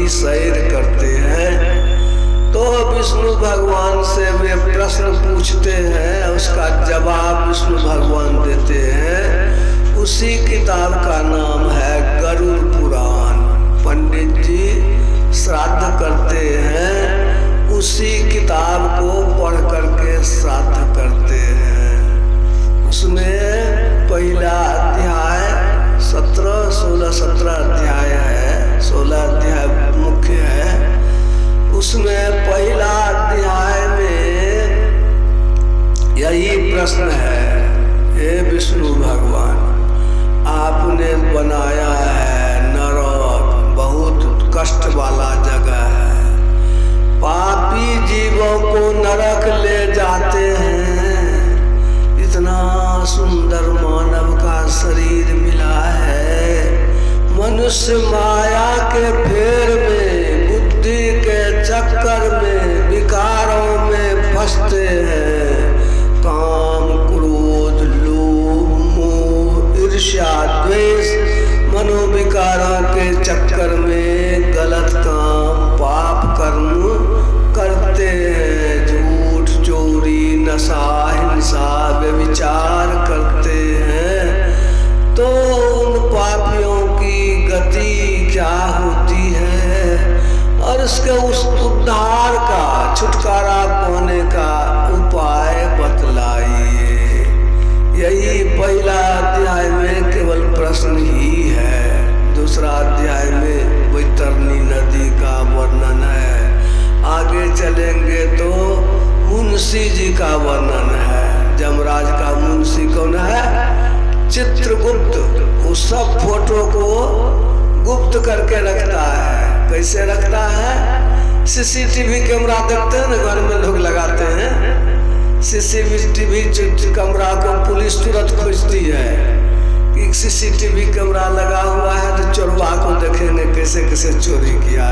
की सैर करते हैं। तो विष्णु भगवान से वे प्रश्न पूछते हैं, उसका जवाब विष्णु भगवान देते हैं। उसी किताब का नाम है गरुड़ पुराण। पंडित जी श्राद्ध करते हैं, उसी किताब को पढ़ करके श्राद्ध करते हैं। उसमें पहला अध्याय 17, 16, 17 अध्याय है, 16 अध्याय मुख्य है। उसमें पहला अध्याय में यही प्रश्न है, हे विष्णु भगवान, आपने बनाया है नरक, बहुत कष्ट वाला जगह है। पापी जीवों को नरक ले जाते हैं। इतना सुंदर मानव का शरीर मिला है, मनुष्य माया के फेर में, बुद्धि के चक्कर में, विकारों में फंसते हैं। काम, क्रोध, लोभ, मोह, ईर्ष्या, द्वेष, मनोविकारों के चक्कर में गलत काम, पाप कर्म करते हैं। झूठ, चोरी, नशा, हिंसा, व्यभिचार करते हैं। तो उन पापियों की गति क्या होती है और उसके उस उद्धार का, छुटकारा पाने का उपाय बतलाइए। यही पहला अध्याय में केवल प्रश्न ही है। दूसरा अध्याय में वैतरणी नदी का वर्णन है। आगे चलेंगे तो मुंशी जी का वर्णन है। जमराज का मुंशी कौन है? चित्रगुप्त। वो सब फोटो को गुप्त करके रखता है। कैसे रखता है? सीसीटीवी कैमरा देखते हैं ना, घर में लोग लगाते हैं। सीसीटीवी कैमरा को पुलिस तुरंत खोजती है कि सीसीटीवी कैमरा लगा हुआ है तो चोरवा को देखेंगे कैसे कैसे चोरी किया।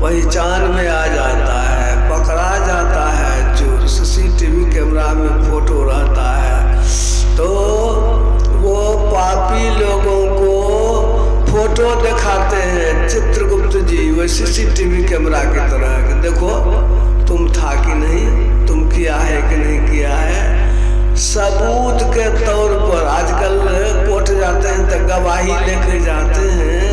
पहचान में आ जाता है, पकड़ा जाता है चोर। सीसीटीवी कैमरा में फोटो रहता है। तो वो पापी लोगों को फोटो दिखाते हैं चित्रगुप्त जी, वो सीसीटीवी कैमरा की तरह। देखो तुम था कि नहीं, तुम किया है कि नहीं किया है। सबूत के तौर पर आजकल कोर्ट जाते हैं तो गवाही लेके जाते हैं,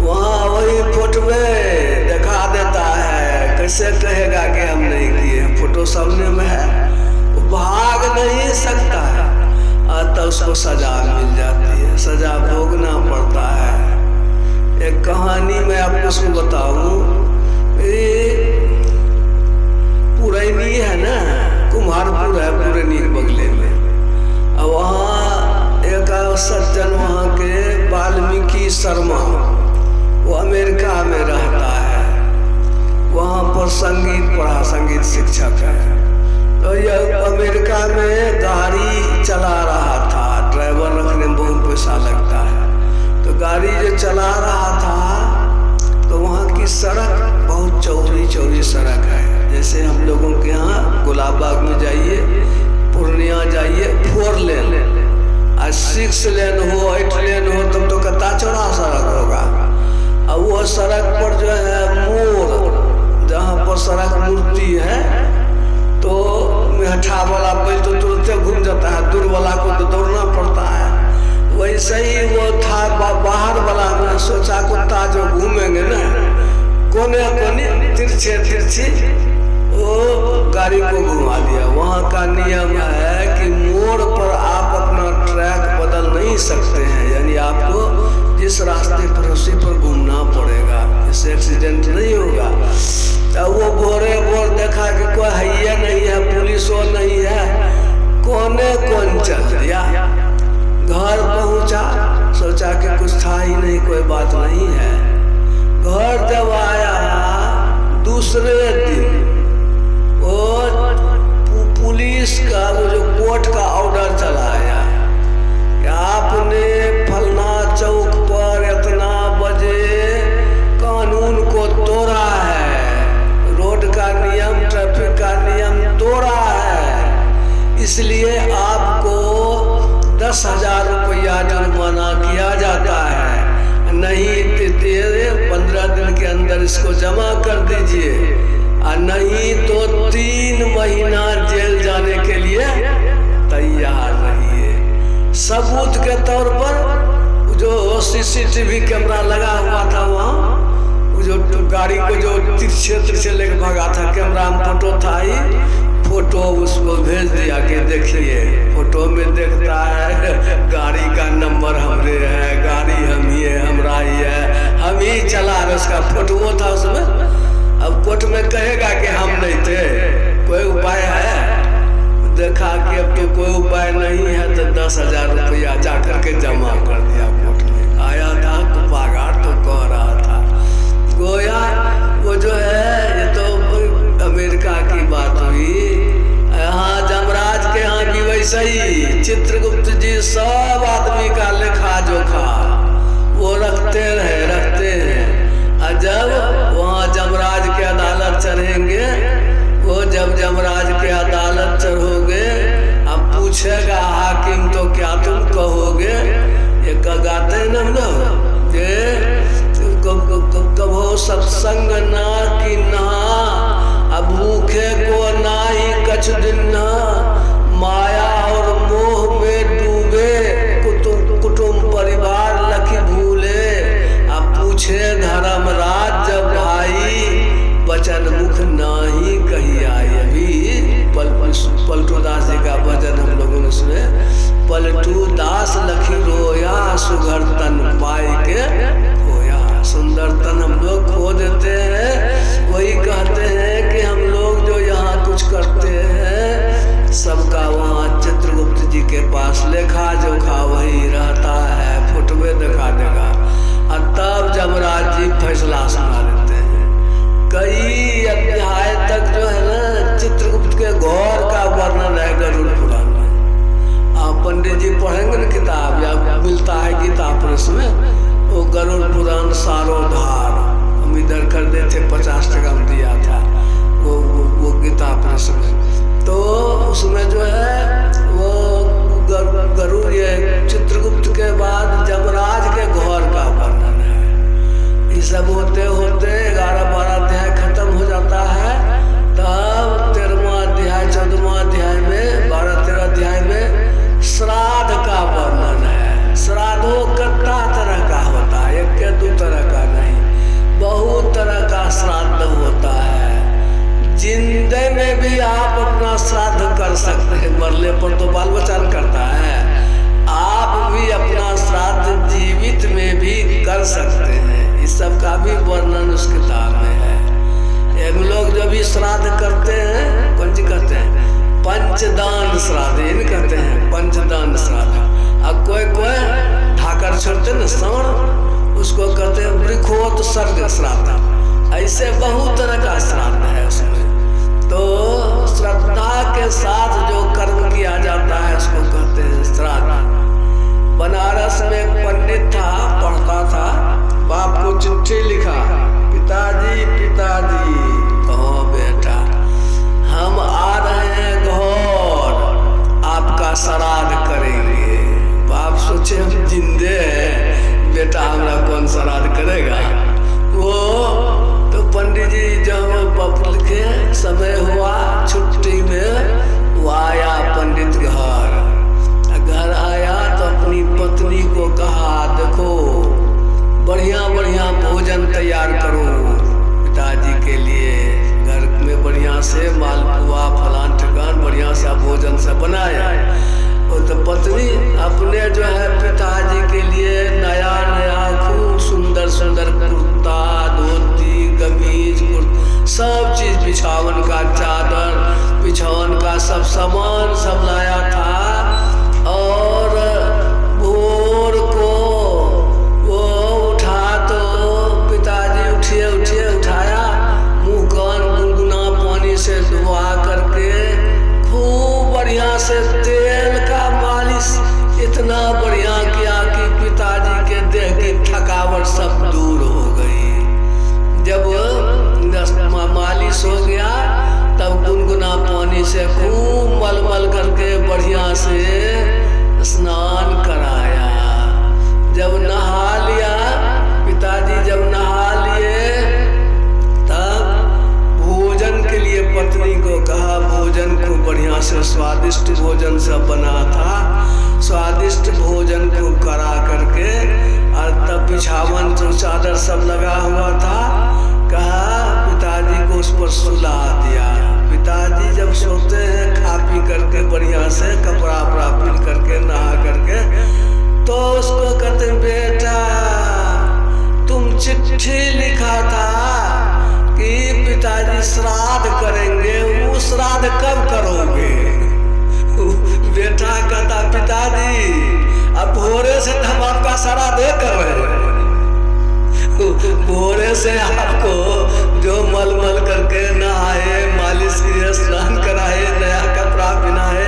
वहाँ वही फोटो में दिखा देता है। कैसे कहेगा कि हम नहीं किए, फोटो सामने में है, वो भाग नहीं सकता है। तो उसको सजा मिल जाती है, सजा भोगना पड़ता है। एक कहानी मैं आपको बताऊं, पुरैनी है ना, कुम्हारपुर है पुरैनी के बगले में। और वहाँ एक सज्जन वहाँ के वाल्मीकि शर्मा, वो अमेरिका में रहता है। वहाँ पर संगीत पढ़ा, संगीत शिक्षक है। तो यह अमेरिका में गाड़ी चला रहा था, ड्राइवर रखने में बहुत पैसा लगता है। तो गाड़ी जो चला रहा था तो वहाँ की सड़क बहुत चौड़ी चौड़ी सड़क है। जैसे हम लोगों के यहाँ गुलाबबाग में जाइए, पूर्णिया जाइए, 4 लेन, 6 लेन हो, 8 लेन हो, तब तो कितना चौड़ा सड़क होगा। अब वो सड़क पर जो है मोड़, जहाँ पर सड़क मुड़ती है, तो मेहठा वाला बैल तो तुरंत घूम जाता है, दूर वाला को तो दौड़ना पड़ता है। वैसे ही वो था बाहर वाला में, सोचा कुत्ता जो घूमेंगे ना कोने कोने, तिरछे तिरछी, वो गाड़ी को घुमा दिया। वहाँ का नियम है कि मोड़ पर आप अपना ट्रैक बदल नहीं सकते हैं, यानी आपको जिस रास्ते पर उसी पर घूमना पड़ेगा, इससे एक्सीडेंट नहीं होगा। तब वो भोरे भोर देखा कि कोई है नहीं है, पुलिस वो नहीं है, कोने कौन चल दिया। घर पहुंचा, सोचा कि कुछ था ही नहीं, कोई बात नहीं है। घर जब आया दूसरे दिन वो पुलिस का वो जो कोर्ट का ऑर्डर चला आया कि आपने फलना चौक पर इतना बजे इसको जमा कर दीजिए, और नहीं तो 3 महीना जेल जाने के लिए तैयार रहिए। सबूत के तौर पर जो CCTV कैमरा लगा हुआ था वहाँ, जो गाड़ी को जो क्षेत्र से लेकर भागा था, कैमरा में फोटो था ही, फोटो उसको भेज दिया कि देखिए। फोटो में देखता है गाड़ी का नंबर हमरे है, गाड़ी हम ही है, हमरा ही है, हम ही चला रहे, उसका फोटो था उसमें। अब कोर्ट में कहेगा कि हम नहीं थे, कोई उपाय है? देखा कि अब तो कोई उपाय नहीं है, तो 10,000 रुपया जाकर के जमा कर दिया कोर्ट में। आया था तो पागार तो कह रहा था गोया वो जो है, ये तो अमेरिका की बात हुई। यहाँ जमराज के यहाँ भी वैसे ही चित्रगुप्त जी सब आदमी का लेखा जोखा वो रखते हैं। और जब वहाँ जमराज के अदालत चढ़ेंगे, वो जब जमराज के अदालत चढ़ोगे, अब पूछेगा हाकिम तो क्या तुम कहोगे? ये गाते हैं ना हम लोग, ये कभो सत्संग ना कि ना, अब भूखे को ना ही कछ दिन ना, माया और मोह में डूबे कुटुंब परिवार लखी भूले। अब पूछे धर्मराज जब भाई, बचन मुख नाही कही आई। अभी पलटू दास जी का भजन हम लोगों ने सुने, पलटू दास लखी रोया, सुघर तन पाई के खोया। सुंदर तन हम लोग खो देते हैं। वही कहते हैं कि हम लोग जो यहाँ कुछ करते हैं, सबका वहाँ चित्रगुप्त जी के पास लेखा जोखा वही रहता है, फोटोवे दिखा देगा। और तब जमराज जी फैसला सुना देते हैं। कई अध्याय तक जो है ना, चित्रगुप्त के घोर का वर्णन है गरुड़ पुराण में। आप पंडित जी पढ़ेंगे ना किताब, या मिलता है गीता प्रेस में, वो गरुड़ पुराण सारोधार हम इधर कर देते, 50 टका में दिया था वो गीता प्रेस में। तो उसमें जो है वो गरुड़, ये चित्रगुप्त के बाद जमराज के घोर का वर्णन है। ये सब होते होते 11-12 अध्याय खत्म हो जाता है। तब 13वां अध्याय 14वां अध्याय में 12-13 अध्याय में श्राद्ध का वर्णन है। श्राद्धो कितना तरह का होता है, एक के 2 तरह का नहीं, बहुत तरह का श्राद्ध होता है। जिंदे में भी आप अपना श्राद्ध कर सकते हैं, मरने पर तो बाल बच्चा करता है। आप भी अपना श्राद्ध जीवित में भी कर सकते हैं। इस सब का भी वर्णन उस किताब में है। एक लोग जो भी श्राद्ध करते हैं, कौन सी कहते हैं? पंचदान श्राद्ध, ये नहीं कहते हैं पंचदान श्राद्ध। अब कोई ढाकर छोड़ते न श्रवण, उसको कहते हैं वृखोत सर्ग श्राद्ध। ऐसे बहुत तरह का श्राद्ध है उसमें। तो श्रद्धा के साथ जो कर्म किया जाता है उसको कहते हैं श्राद्ध। बनारस में एक पंडित था, पढ़ता था, बाप को चिट्ठी लिखा, पिताजी कहो बेटा हम आ रहे हैं घोर, आपका श्राद्ध करेंगे। बाप सोचे हम जिंदे हैं, बेटा हमारा कौन श्राद्ध करेगा? वो तो पंडित जी जब पप लिखे, समय हुआ छुट्टी में, वो आया पंडित घर आया तो अपनी पत्नी को कहा, देखो बढ़िया भोजन तैयार करो पिताजी के लिए, घर में बढ़िया से मालपुआ फलान ठिकान बढ़िया सा भोजन से बनाया। और तो पत्नी अपने जो है पिताजी के लिए नया खूब सुंदर कुर्ता, धोती, कमीज, सब चीज, बिछावन का चादर, बिछावन का सब सामान सब लाया था। और भोर को वो उठा तो पिताजी उठाया, मुंह कान गुनगुना पानी से धुआ करके खूब बढ़िया से तेल का मालिश इतना बढ़िया किया कि पिताजी के देह की थकावट सब दूर हो गई। जब मालिश हो गया तब गुनगुना पानी से खूब मल करके चिट्ठी लिखा था कि पिताजी श्राद्ध करेंगे, वो श्राद्ध कब करोगे? बेटा कहता पिताजी अब भोरे से हम आपका श्राद्ध कर रहे हैं, भोरे से आपको जो मल मल करके नहाए, मालिश किए, स्नान कराए, नया कपड़ा पहनाए,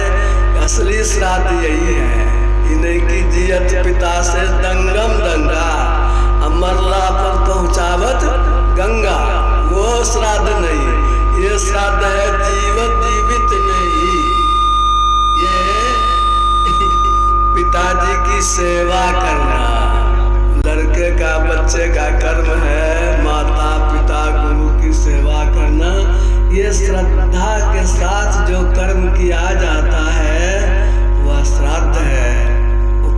असली श्राद्ध यही है। इन्हीं की जियत पिता से दंगम दंगा, मरला पर पहुँचावत गंगा, वो श्राद्ध नहीं, ये श्राद्ध है जीवित जीवित में ही। ये पिताजी की सेवा करना लड़के का, बच्चे का कर्म है, माता पिता गुरु की सेवा करना। ये श्रद्धा के साथ जो कर्म किया जाता है वह श्राद्ध है।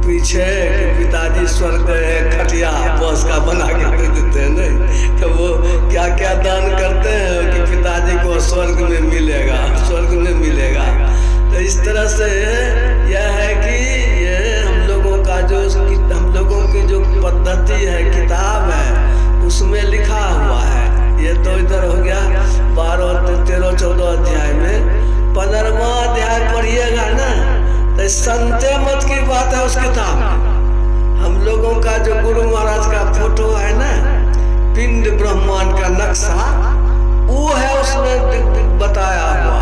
पीछे कि पिताजी स्वर्ग है, खटिया बस का बना के दे देते हैं, नहीं तो वो क्या क्या दान करते हैं कि पिताजी को स्वर्ग में मिलेगा, स्वर्ग में मिलेगा। तो इस तरह से यह है कि ये हम लोगों का जो, हम लोगों की जो पद्धति है, किताब है, उसमें लिखा हुआ है। ये तो इधर हो गया 12, 13, 14 अध्याय में। 15वां अध्याय पढ़िएगा ना, तो संते मत की बात है उस किताब में। हम लोगों का जो गुरु महाराज का फोटो है ना, पिंड ब्रह्मांड का नक्शा, वो है उसमें बताया हुआ।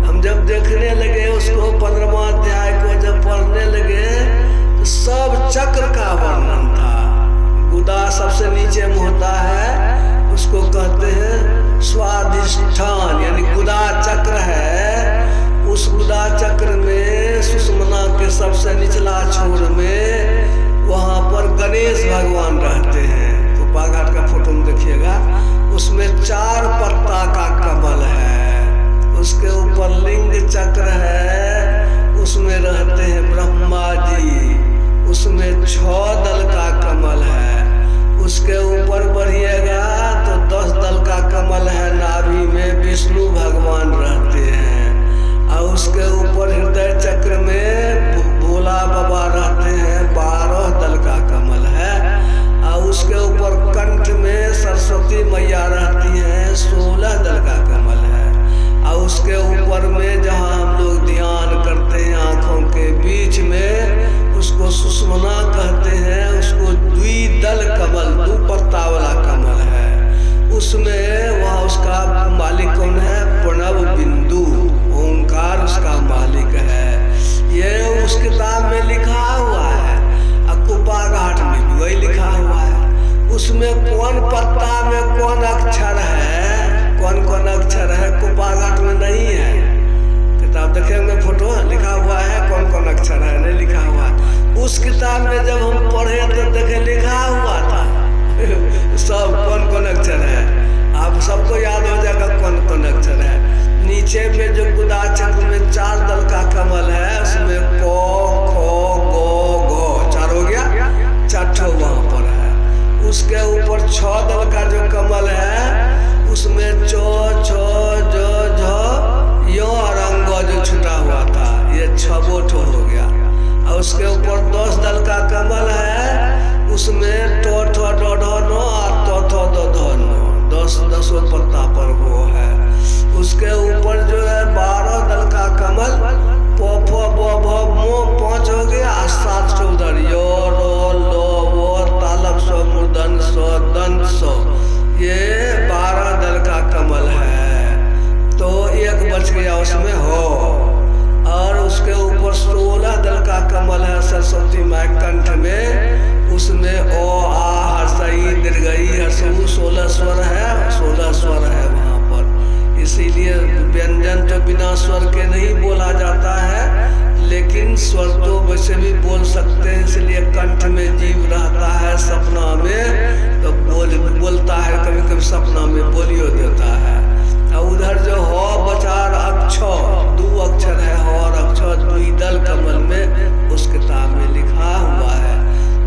हम जब देखने लगे उसको, 15वां अध्याय को जब पढ़ने लगे, तो सब चक्र का वर्णन था। गुदा सबसे नीचे में होता है, उसको कहते हैं स्वाधिष्ठान, यानी गुदा चक्र है। उस गुदा चक्र में सुषुम्ना के सबसे निचला छोर में, वहाँ पर गणेश भगवान रहते हैं। तो बाघाट का फोटो में देखिएगा, उसमें 4 पत्ता का कमल है, उसके ऊपर लिंग चक्र है, उसमें रहते हैं ब्रह्मा जी, उसमें 6 दल का कमल है। उसके ऊपर बढ़िएगा तो 10 दल का कमल है, नाभि में विष्णु भगवान रहते हैं। और उसके ऊपर हृदय चक्र में भोला बाबा रहते हैं, 12 दल का कमल है। और उसके ऊपर कंठ में सरस्वती मैया रहती हैं, 16 दल का कमल है। और उसके ऊपर में जहाँ हम लोग ध्यान करते हैं, आँखों के बीच में, उसको सुषुम्ना कहते हैं। उसको द्विदल कमल, 2 पत्ता वाला कमल है। उसमें वहाँ उसका मालिक कौन है? प्रणव बिंदु, ओंकार उसका मालिक है। ये उस किताब में लिखा हुआ है। अकुपा घाट में भी वही लिखा हुआ है। उसमें कौन पत्ता में कौन अक्षर है, कौन कौन अक्षर है, कुपा घाट में नहीं है। किताब देखेंगे, फोटो लिखा हुआ है, कौन कौन अक्षर है, नहीं लिखा हुआ। उस किताब में जब हम पढ़े तो देखे लिखा हुआ था सब कौन कौन अक्षर है। आप सबको याद हो जाएगा कौन कौन अक्षर है। नीचे में जो गुदा चक्र में 4 दल का कमल है, उसमें को, खो, गो, घो, 4 हो गया, 4 वहाँ पर है। उसके ऊपर 6 दल का जो कमल है, उसमें चो, छो, जो, झो, यो और अंगो जो छुटा हुआ था, ये 6 हो गया। और उसके ऊपर 10 दल का कमल है, उसमें टो, ठो, डो, ढो, नो और तो, थो, दो, धो, नो, 10 पत्ता पर वो है। उसके ऊपर जो है 12 दल का कमल, पो, फो, बो, भो, मो, 5 हो गया, 7 उधर, यो, रो, लो, वो, तालब सो, मूर्धन सो, दंत सो, ये 12 दल का कमल है। तो 1 बच गया उसमें हो। और उसके ऊपर 16 दल का कमल है, सरस्वती माँ कंठ में, उसमें ओ, आ, हर्षई, दीर्घई, हर्षऊ, 16 स्वर है, 16 स्वर है वहाँ पर। इसीलिए व्यंजन तो बिना स्वर के नहीं बोला जाता है, लेकिन स्वर तो वैसे भी बोल सकते हैं। इसलिए कंठ में जीव रहता है, सपना में तो बोलता है, कभी कभी सपना में बोलियो देता है। और उधर जो हो बचार अक्षर, 2 अक्षर है, हो और अक्षर, द्विदल कमल में उस किताब में लिखा हुआ है।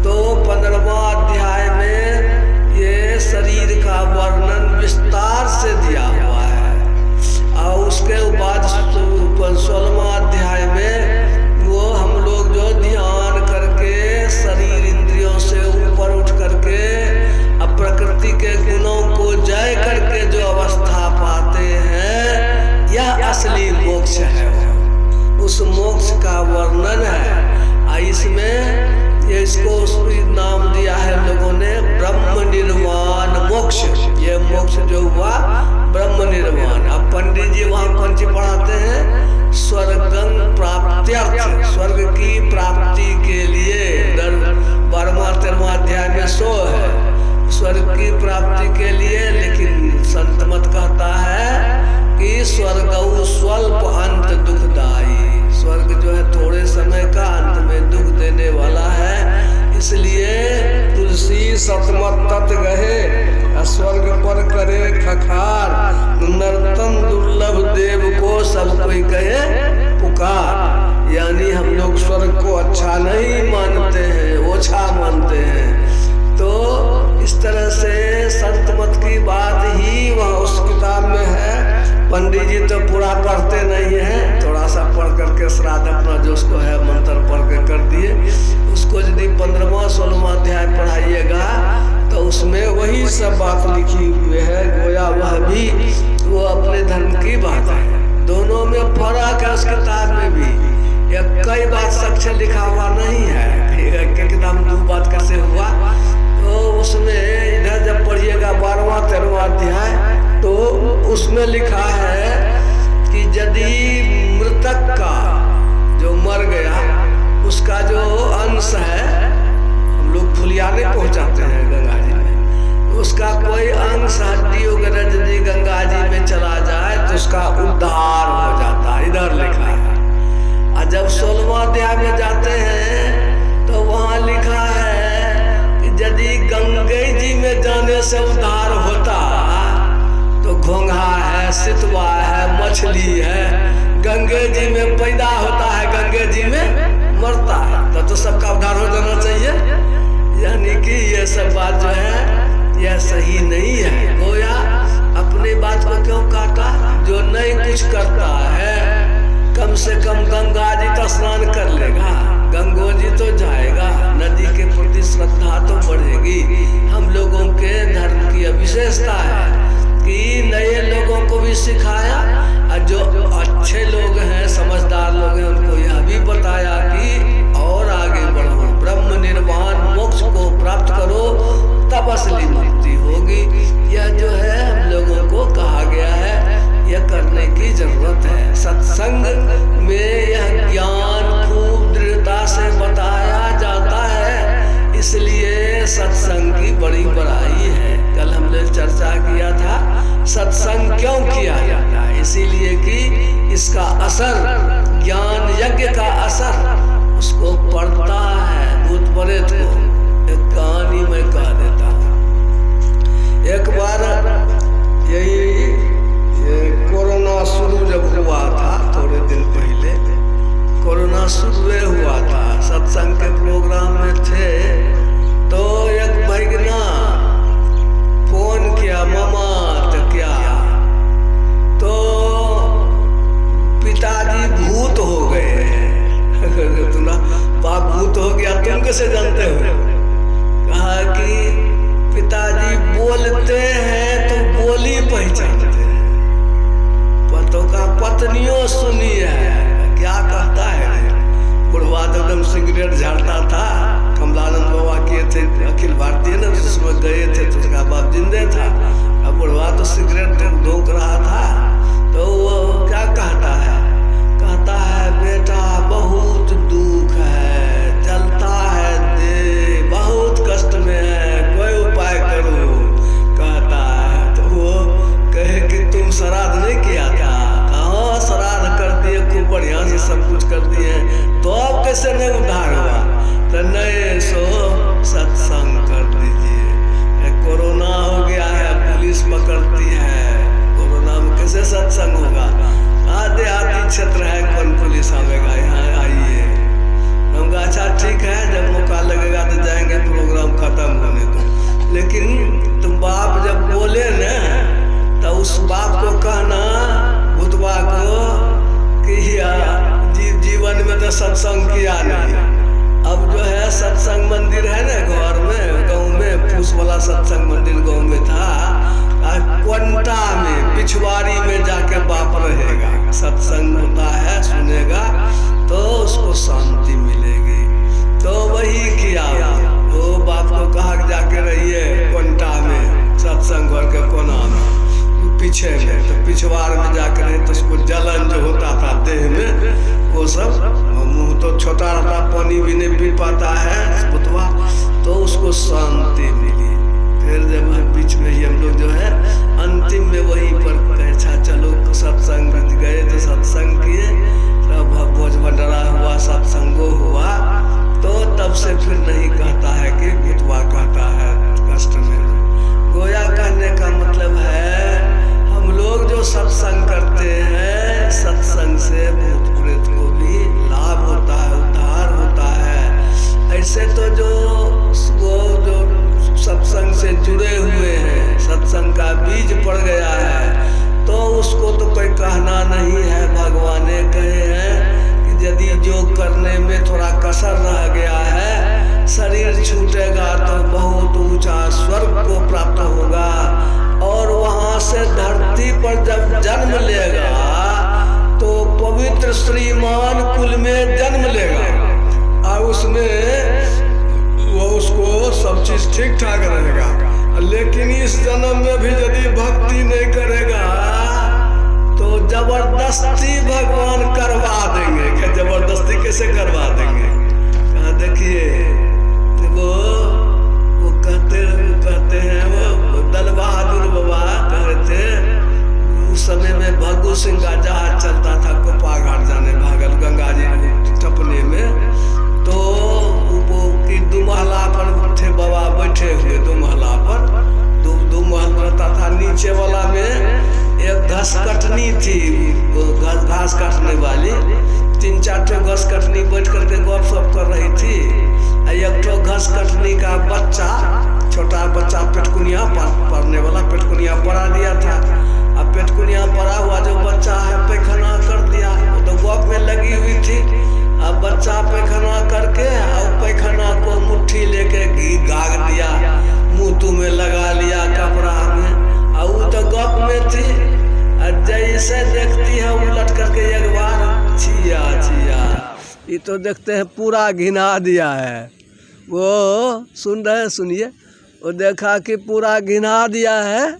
तो 15वां अध्याय में ये शरीर का वर्णन विस्तार से दिया हुआ है। और उसके बाद 16वां अध्याय में वो हम लोग जो ध्यान करके शरीर इंद्रियों से ऊपर उठ करके प्रकृति के गुणों को जय करके जो अवस्था पाते हैं, यह असली मोक्ष है। उस मोक्ष का वर्णन है। इसमें इसको नाम दिया है लोगों ने ब्रह्म निर्वाण मोक्ष। ये मोक्ष जो हुआ ब्रह्म निर्वाण। अब पंडित जी वहाँ कौन सी पढ़ाते हैं? स्वर्गं प्राप्त्यर्थ, स्वर्ग की प्राप्ति के लिए 12वां अध्याय में 100 है, स्वर्ग की प्राप्ति के लिए। लेकिन संत मत कहता है कि स्वर्गौ स्वल्प अंत दुखदाई, स्वर्ग जो है थोड़े समय का, अंत में दुख देने वाला है। इसलिए तुलसी सतमत तत् गहे, स्वर्ग पर करे खखार, नर्तन दुर्लभ देव को सब कोई कहे पुकार। यानी हम लोग स्वर्ग को अच्छा नहीं मानते हैं, ओछा मानते हैं। तो इस तरह से संत मत की बात ही वहाँ उस किताब में है। पंडित जी तो पूरा पढ़ते नहीं है, थोड़ा सा पढ़ करके श्राद्ध अपना जो उसको है मंत्र पढ़ के कर दिए। उसको यदि 15वां 16वां अध्याय पढ़ाइएगा तो उसमें वही सब बात लिखी हुई है। गोया वह भी वो अपने धर्म की बात है। दोनों में फर्क है। उस किताब में भी यह कई बात साक्ष्य लिखा हुआ नहीं है कि किताब दो बात कैसे हुआ। तो उसमें इधर जब पढ़िएगा 12वां 13वां अध्याय तो उसमें लिखा है कि यदि मृतक का जो मर गया उसका जो अंश है, हम लोग फुलियाने पहुंचाते हैं गंगा जी में, तो उसका कोई अंश हड्डी वगैरह यदि गंगा जी में चला जाए तो उसका उद्धार हो जाता है, इधर लिखा है। और जब 16वां अध्याय में जाते हैं तो वहाँ लिखा है कि यदि गंगे जी में जाने से उद्धार होता तो घोंघा है, सितवा है, मछली है, गंगे जी में पैदा होता है, गंगे जी में मरता है, तो सबका उद्धार हो जाना चाहिए। यानी कि ये सब बात जो है यह सही नहीं है। गोया अपनी बात को क्यों काटा? जो नहीं कुछ करता है कम से कम गंगा जी तो स्नान कर लेगा, गंगो जी तो जाएगा, नदी के प्रति श्रद्धा तो बढ़ेगी। हम लोगों के धर्म की विशेषता है कि नए लोगों को भी सिखाया और जो अच्छे लोग हैं, समझदार लोग हैं, उनको यह भी बताया कि और आगे बढ़ो, ब्रह्म निर्वाण मोक्ष को प्राप्त करो, तब असली मुक्ति होगी। यह जो है हम लोगों को कहा गया है, यह करने की जरूरत है। सत्संग में यह ज्ञान खूब दृढ़ता से बताया जाता है, इसलिए सत्संग की बड़ी बड़ाई है। कल हमने चर्चा किया था सत्संग क्यों किया जाता है, इसीलिए कि इसका असर, ज्ञान यज्ञ का असर उसको पड़ता है भूत प्रेत को। एक कहानी मैं कह देता हूँ। एक बार यही कोरोना शुरू जब हुआ था, थोड़े दिन पहले कोरोना शुरू हुआ था, सत्संग के प्रोग्राम में थे तो एक भैगना फोन किया, मामा तो क्या, तो पिताजी भूत हो गए। तुम बाप भूत हो गया, तुम कैसे जानते हो? कहा कि पिताजी बोलते हैं तो बोली पहचानते हैं, पतों का पत्नियों सुनी है, क्या कहता है? बुढ़वा तो एकदम सिगरेट झाड़ता था, कमलानंद बाबा किए थे अखिल भारतीय ना, उसमें गए थे तो उसका बाप जिंदे था। अब बुढ़वा तो सिगरेट धोक रहा था, तो वो क्या कहता है? कहता है बेटा बहुत दुख है, जलता है दे, बहुत कष्ट में है, कोई उपाय करो, कहता है। तो वो कहे कि तुम श्राद्ध नहीं किया था? कहाँ श्राद्ध कर दिए, खूब बढ़िया से सब कुछ कर दिए, तो अब कैसे नहीं उद्धार हुआ? तो नहीं सो सत्संग कर दीजिए, कोरोना हो गया है, पुलिस पकड़ती है, कोरोना में कैसे सत्संग होगा? देहाती क्षेत्र है, कौन पुलिस आवेगा, यहाँ आइए। हम कहा अच्छा ठीक है, जब मौका लगेगा तो जाएंगे, प्रोग्राम खत्म होने को। लेकिन तुम बाप जब बोले न तो उस बाप को कहना, भूतवा को, कि जीवन में तो सत्संग किया नहीं। अब जो है सत्संग मंदिर है ना घर में, गाँव में फूस वाला सत्संग मंदिर गाँव में पिछवाड़ी में जाके बाप रहेगा। सत्संग होता है, सुनेगा तो उसको शांति मिलेगी। तो वही किया, वो बाप को कहा जाके रहिए कोंटा में, सत्संग घर के कोना में पीछे में। तो पिछवाड़ में जाकर रहे तो उसको जलन जो होता था देह में, वो सब, मुंह तो छोटा रहता, पानी भी नहीं पी पाता है पुतवा, तो उसको शांति मिली। फिर जब बीच में ही हम लोग जो है अंतिम में वहीं पर कहे चलो सत्संग गए, तो सत्संग किए, तब भोज भंडारा हुआ, सत्संगो हुआ, तो तब से फिर नहीं कहता है कि भूतवा कहता है कष्ट में। गोया कहने का मतलब है हम लोग जो सत्संग करते हैं, सत्संग से भूत प्रेत को भी लाभ होता है, उद्धार होता है। ऐसे तो जो सत्संग से जुड़े हुए हैं, सत्संग का बीज पड़ गया है, तो उसको तो कोई कहना नहीं है। भगवान ने कहे हैं कि यदि जो करने में थोड़ा कसर रह गया है, शरीर छूटेगा तो बहुत ऊंचा स्वर्ग को प्राप्त होगा, और वहां से धरती पर जब जन्म लेगा तो पवित्र श्रीमान कुल में जन्म लेगा, और उसमें वो उसको सब चीज ठीक ठाक रहेगा। लेकिन इस जन्म में भी यदि भक्ति नहीं करेगा तो जबरदस्ती भगवान करवा देंगे। क्या जबरदस्ती कैसे करवा देंगे? कहा देखिए, वो कहते हैं, वो दल बहादुर बाबा कह रहे थे, उस समय में भगू सिंह का जहाज चलता था कोपा घाट जाने, भागल गंगा जी टपने में, तो दुमहला पर थे बाबा बैठे हुए, दुमहला पर दो महल रहता था। नीचे वाला में एक घास कटनी थी, घास काटने वाली, 3-4 ठो घास कटनी बैठ करके गप सप कर रही थी। एक ठो घास कटनी का बच्चा, छोटा बच्चा पेटकुनिया पड़ने वाला, पेटकुनिया पड़ा दिया था। अब पेटकुनिया पड़ा हुआ जो बच्चा है पैखाना कर दिया, वो तो गप में लगी हुई थी। अब बच्चा पैखाना करके और पैखाना को मुट्ठी लेके गाग दिया, मुँह में लगा लिया कपड़ा में, और वो तो गप में थी। और जैसे देखती है उलट करके एक बार छिया छिया, ये तो देखते हैं पूरा घिना दिया है। वो सुन रहे हैं, सुनिए, वो देखा कि पूरा घिना दिया है,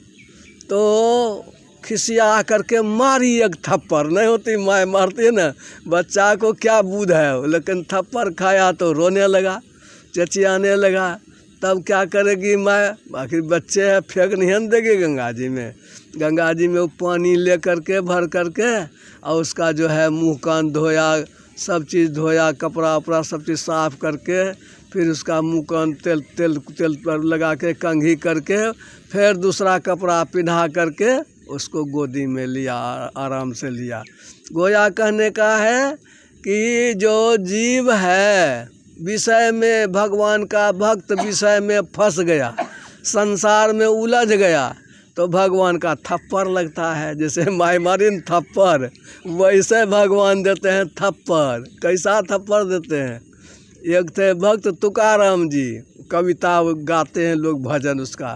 तो खिसिया करके मारी एक थप्पड़। नहीं होती माँ मारती है ना, बच्चा को क्या बूझ है, लेकिन थप्पड़ खाया तो रोने लगा, चचियाने लगा। तब क्या करेगी माँ, बाकी बच्चे हैं, फेंक नहीं देगी गंगा जी में। गंगा जी में वो पानी ले करके भर करके, और उसका जो है मुँह कान धोया, सब चीज़ धोया, कपड़ा उपड़ा सब चीज़ साफ करके, फिर उसका मुँह कान तेल पर लगा के कंघी करके, फिर दूसरा कपड़ा पिन्हा करके उसको गोदी में लिया, आराम से लिया। गोया कहने का है कि जो जीव है विषय में, भगवान का भक्त विषय में फंस गया, संसार में उलझ गया, तो भगवान का थप्पड़ लगता है। जैसे माई मारी न थप्पड़, वैसे भगवान देते हैं थप्पड़। कैसा थप्पड़ देते हैं? एक थे भक्त तुकाराम जी, कविता गाते हैं लोग, भजन उसका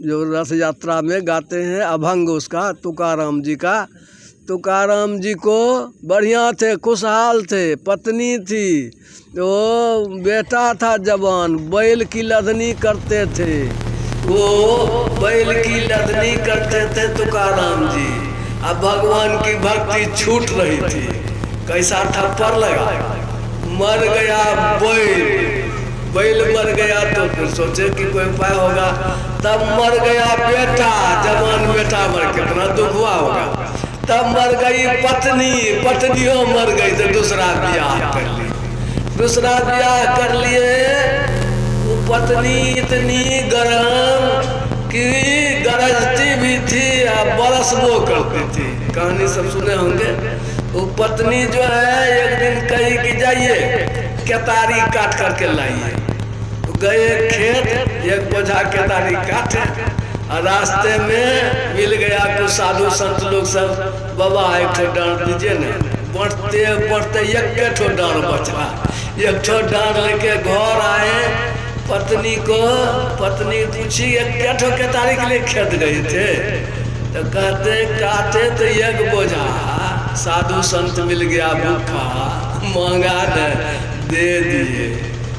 जो रथ यात्रा में गाते हैं, अभंग उसका, तुकाराम जी का। तुकाराम जी को बढ़िया थे, खुशहाल थे, पत्नी थी, वो बेटा था जवान, बैल की लदनी करते थे, वो बैल की लदनी करते थे तुकाराम जी। अब भगवान की भक्ति छूट रही थी, कैसा थप्पड़ लगा, मर गया बैल मर गया, तो फिर सोचे कि कोई उपाय होगा, तब मर गया बेटा, जवान बेटा मर, कितना दुख हुआ होगा। तब मर गई पत्नियों मर गई, तो दूसरा ब्याह कर ली, दूसरा ब्याह कर लिए। वो पत्नी इतनी गरम कि गरजती भी थी और बरसबो करती थी, कहानी सब सुने होंगे। वो पत्नी जो है एक दिन कही कि जाइए केतारी काट करके लाइए, तो गए खेत, एक बोझा केतारी काटे, और रास्ते में मिल गया कुछ साधु संत लोग सब, बाबा एक ठो डांट दीजिए न। बढ़ते बढ़ते एक ठो डांट बचा, एक ठो डांट लेके घर आए। पत्नी पूछी एक ठो केतारी के लिए खेत गए थे, तो कहते काटे तो एक बोझा, साधु संत मिल गया भूखा, मांगा न दे दिए।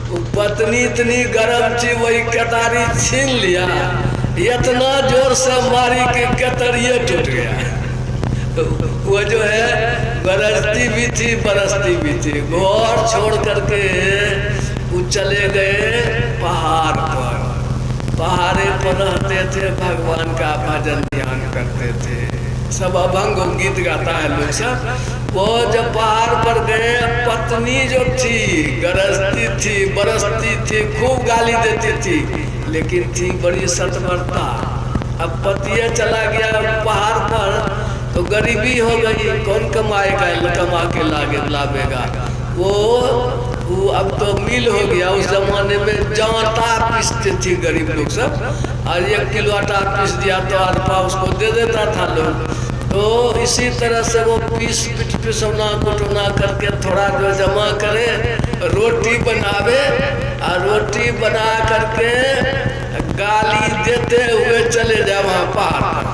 वो पत्नी इतनी गर्म थी, वही केतारी छीन लिया, इतना जोर से मारी कि केतरिये टूट गया। वो जो है बरसती भी थी बरसती भी थी। घर छोड़ करके वो चले गए पहाड़ पर। पहाड़े पर रहते थे, भगवान का भजन ध्यान करते थे। सब अभंग गीत गाता है लोग सब। वो जब पहाड़ पर गए, पत्नी जो थी गरजती थी बरसती थी, खूब गाली देती थी, लेकिन थी बड़ी सतवर्ता। अब पतिया चला गया पहाड़ पर तो गरीबी हो गई, कौन कमाएगा, कमा के लावेगा। वो अब तो मिल हो गया। उस जमाने में जाता पीसते थे गरीब लोग सब, और 1 किलो आटा पीस दिया तो आधा उसको दे देता था लोग। तो इसी तरह से वो पिसौना कुटना करके थोड़ा जो जमा करे, रोटी बनावे, और रोटी बना करके गाली देते हुए चले जाए वहाँ पहाड़।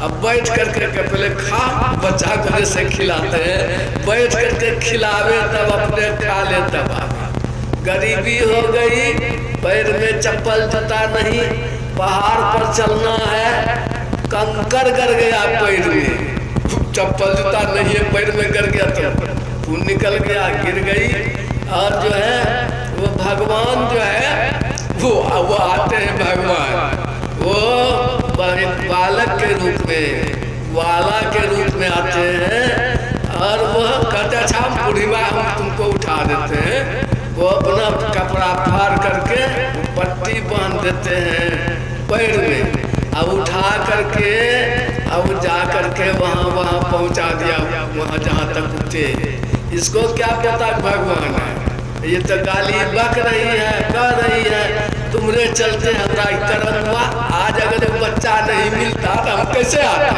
अब बैठ करके पहले खा, बच्चा को जैसे खिलाते हैं, बैठ करके खिलावे तब अपने खा ले तब। गरीबी हो गई, पैर में चप्पल जूता नहीं, पहाड़ पर चलना है, कंकर गर गया पैर में, चप्पल जूता नहीं है, पैर में गर गया तो खून निकल गया, गिर गई। और जो है वो भगवान जो है वो आते हैं भगवान, वो बालक के रूप में, वाला के रूप में आते हैं। और वह कहते अच्छा पूर्णिमा हम तुमको उठा देते हैं। वो अपना कपड़ा फाड़ करके पट्टी बांध देते हैं पैर में, अब उठा करके अब जा करके वहाँ पहुँचा दिया, वहाँ जहाँ तक उठे। इसको क्या पता भगवान है, ये तो गाली बक रही है, कह रही है तुमरे चलते हमारा कर्म हुआ। आज अगर बच्चा नहीं मिलता तो हम कैसे आता,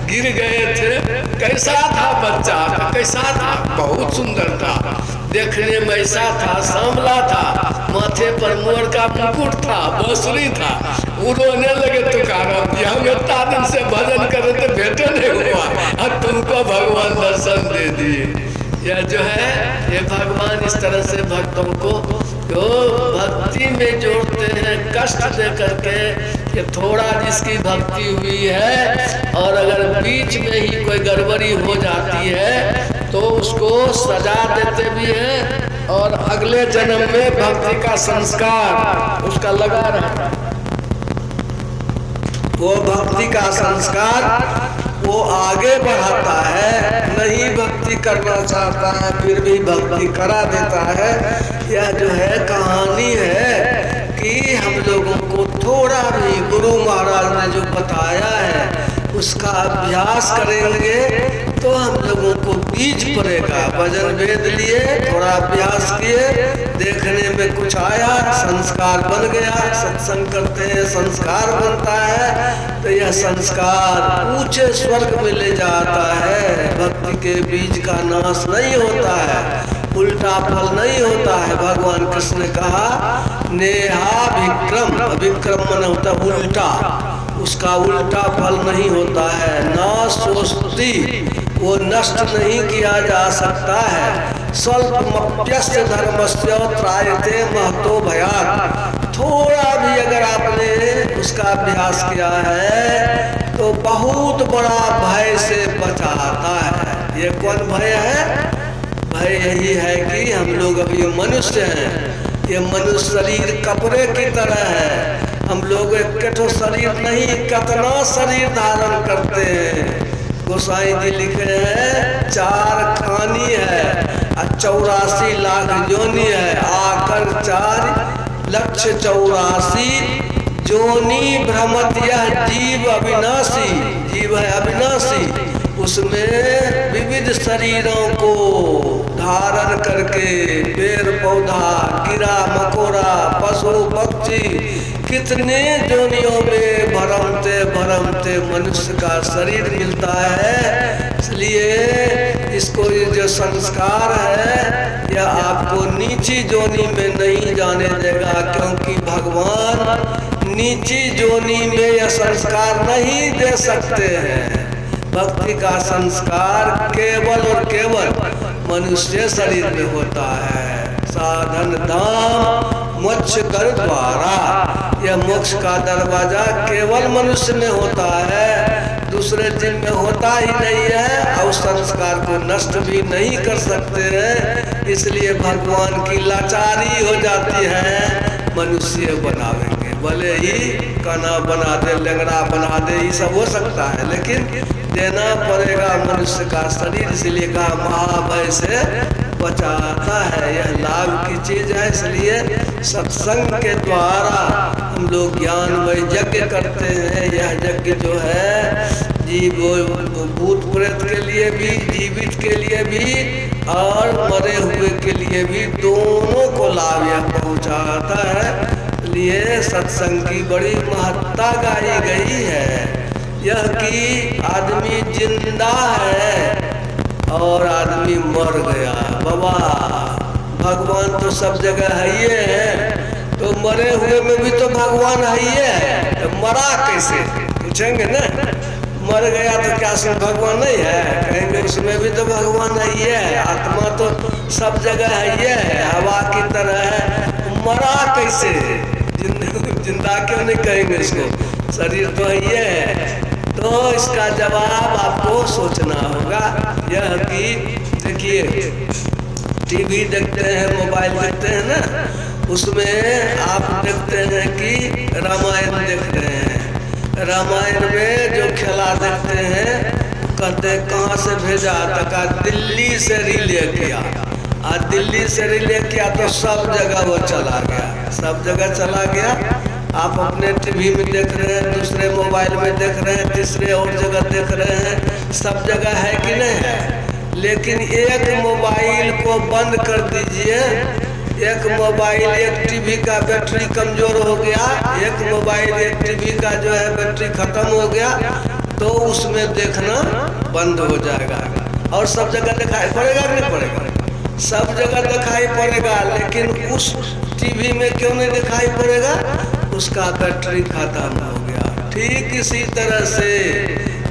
गिर गए थे। कैसा था बच्चा, कैसा था, बहुत सुंदर था, देखने में ऐसा था, सांवला था, माथे पर मोर का मुकुट था, बांसुरी था। वो रोने लगे तुकाराम जी, हम इतना दिन से भजन कर रहे थे, भेंटे नहीं हुआ, अब तुमको भगवान दर्शन दे दिए। यह जो है ये भगवान इस तरह से भक्तों को जो भक्ति में जोड़ते हैं, कष्ट दे करके कि थोड़ा जिसकी भक्ति हुई है और अगर बीच में ही कोई गड़बड़ी हो जाती है तो उसको सजा देते भी हैं और अगले जन्म में भक्ति का संस्कार उसका लगा रहता है। वो भक्ति का संस्कार वो आगे बढ़ाता है, नहीं भक्ति करना चाहता है फिर भी भक्ति करा देता है। यह जो है कहानी है कि हम लोगों को थोड़ा भी गुरु महाराज ने जो बताया है उसका अभ्यास करेंगे तो हम लोगों को बीज पड़ेगा। भजन वेद लिए, थोड़ा अभ्यास किए, देखने में कुछ आया, संस्कार बन गया, सत्संग करते हैं संस्कार बनता है तो यह संस्कार ऊंचे स्वर्ग में ले जाता है। भक्ति के बीज का नाश नहीं होता है, उल्टा फल नहीं होता है। भगवान कृष्ण ने कहा नेहा विक्रम, विक्रम मन होता उल्टा, उसका उल्टा फल नहीं होता है। नाशोस्ति, वो नष्ट नहीं किया जा सकता है। स्वल्पमप्यस्य धर्मस्य त्रायते महतो भयात्, थोड़ा भी अगर आपने उसका अभ्यास किया है तो बहुत बड़ा भय से बचाता है। ये कौन भय है? भय यही है कि हम लोग अब ये मनुष्य हैं, ये मनुष्य शरीर कपड़े की तरह है। हम लोग एक शरीर नहीं, कितना शरीर धारण करते हैं। गोसाई जी लिखे हैं 4 खानी है, 84 लाख जोनी है, आकर 4,84,000 जोनी भ्रमत यह जीव अविनाशी, जीव है अविनाशी। उसमें विविध शरीरों को धारण करके पेड़ पौधा, कीड़ा मकोड़ा, पशु पक्षी, कितने जोनियों में भरमते भरमते मनुष्य का शरीर मिलता है। इसलिए इसको ये जो संस्कार है यह आपको नीची जोनी में नहीं जाने देगा, क्योंकि भगवान नीची जोनी में यह संस्कार नहीं दे सकते हैं। भक्ति का संस्कार केवल और केवल मनुष्य शरीर में होता है। साधन धाम मोक्ष कर द्वारा, यह मोक्ष का दरवाजा केवल मनुष्य में होता है, दूसरे जीव में होता ही नहीं है और संस्कार को नष्ट भी नहीं कर सकते हैं। इसलिए भगवान की लाचारी हो जाती है, मनुष्य बनावेंगे, भले ही काना बना दे, लंगड़ा बना दे, ये सब हो सकता है, लेकिन देना पड़ेगा मनुष्य का शरीर। इसलिए कहा महाभय से बचाता है, यह लाभ की चीज है। इसलिए सत्संग के द्वारा हम लोग ज्ञानमय यज्ञ करते हैं। यह यज्ञ जो है जीव भूत प्रेत के लिए भी, जीवित के लिए भी और मरे हुए के लिए भी, दोनों को लाभ यह पहुँचाता है। इसलिए सत्संग की बड़ी महत्ता गाई गई है। यह कि आदमी जिंदा है और आदमी मर गया। बाबा भगवान तो सब जगह है ही है, तो मरे हुए में भी तो भगवान है ही है, तो मरा कैसे पूछेंगे ना। मर गया तो क्या उसमें भगवान नहीं है, कहेंगे उसमें भी तो भगवान है ही है। आत्मा तो सब जगह है ही है, हवा की तरह है, मरा कैसे, जिंदा क्यों नहीं कहेंगे इसको, शरीर तो है ही है। तो इसका जवाब आपको सोचना होगा। यह कि देखिए टीवी देखते हैं, मोबाइल देखते हैं ना, उसमें आप देखते हैं कि रामायण देख रहे हैं। रामायण में जो खेला देखते हैं, कहते हैं कहाँ से भेजा, तका दिल्ली से रिले किया, और दिल्ली से रिले किया तो सब जगह वो चला गया, सब जगह चला गया। आप अपने टीवी में देख रहे हैं, दूसरे मोबाइल में देख रहे हैं, तीसरे और जगह देख रहे हैं, सब जगह है कि नहीं है। लेकिन एक मोबाइल को बंद कर दीजिए, एक मोबाइल, एक टीवी का बैटरी कमजोर हो गया, एक मोबाइल एक टीवी का जो है बैटरी खत्म हो गया, तो उसमें देखना बंद हो जाएगा और सब जगह दिखाई पड़ेगा कि नहीं पड़ेगा, सब जगह दिखाई पड़ेगा। लेकिन उस टीवी में क्यों नहीं दिखाई पड़ेगा, उसका बैटरी खत्म हो गया। ठीक इसी तरह से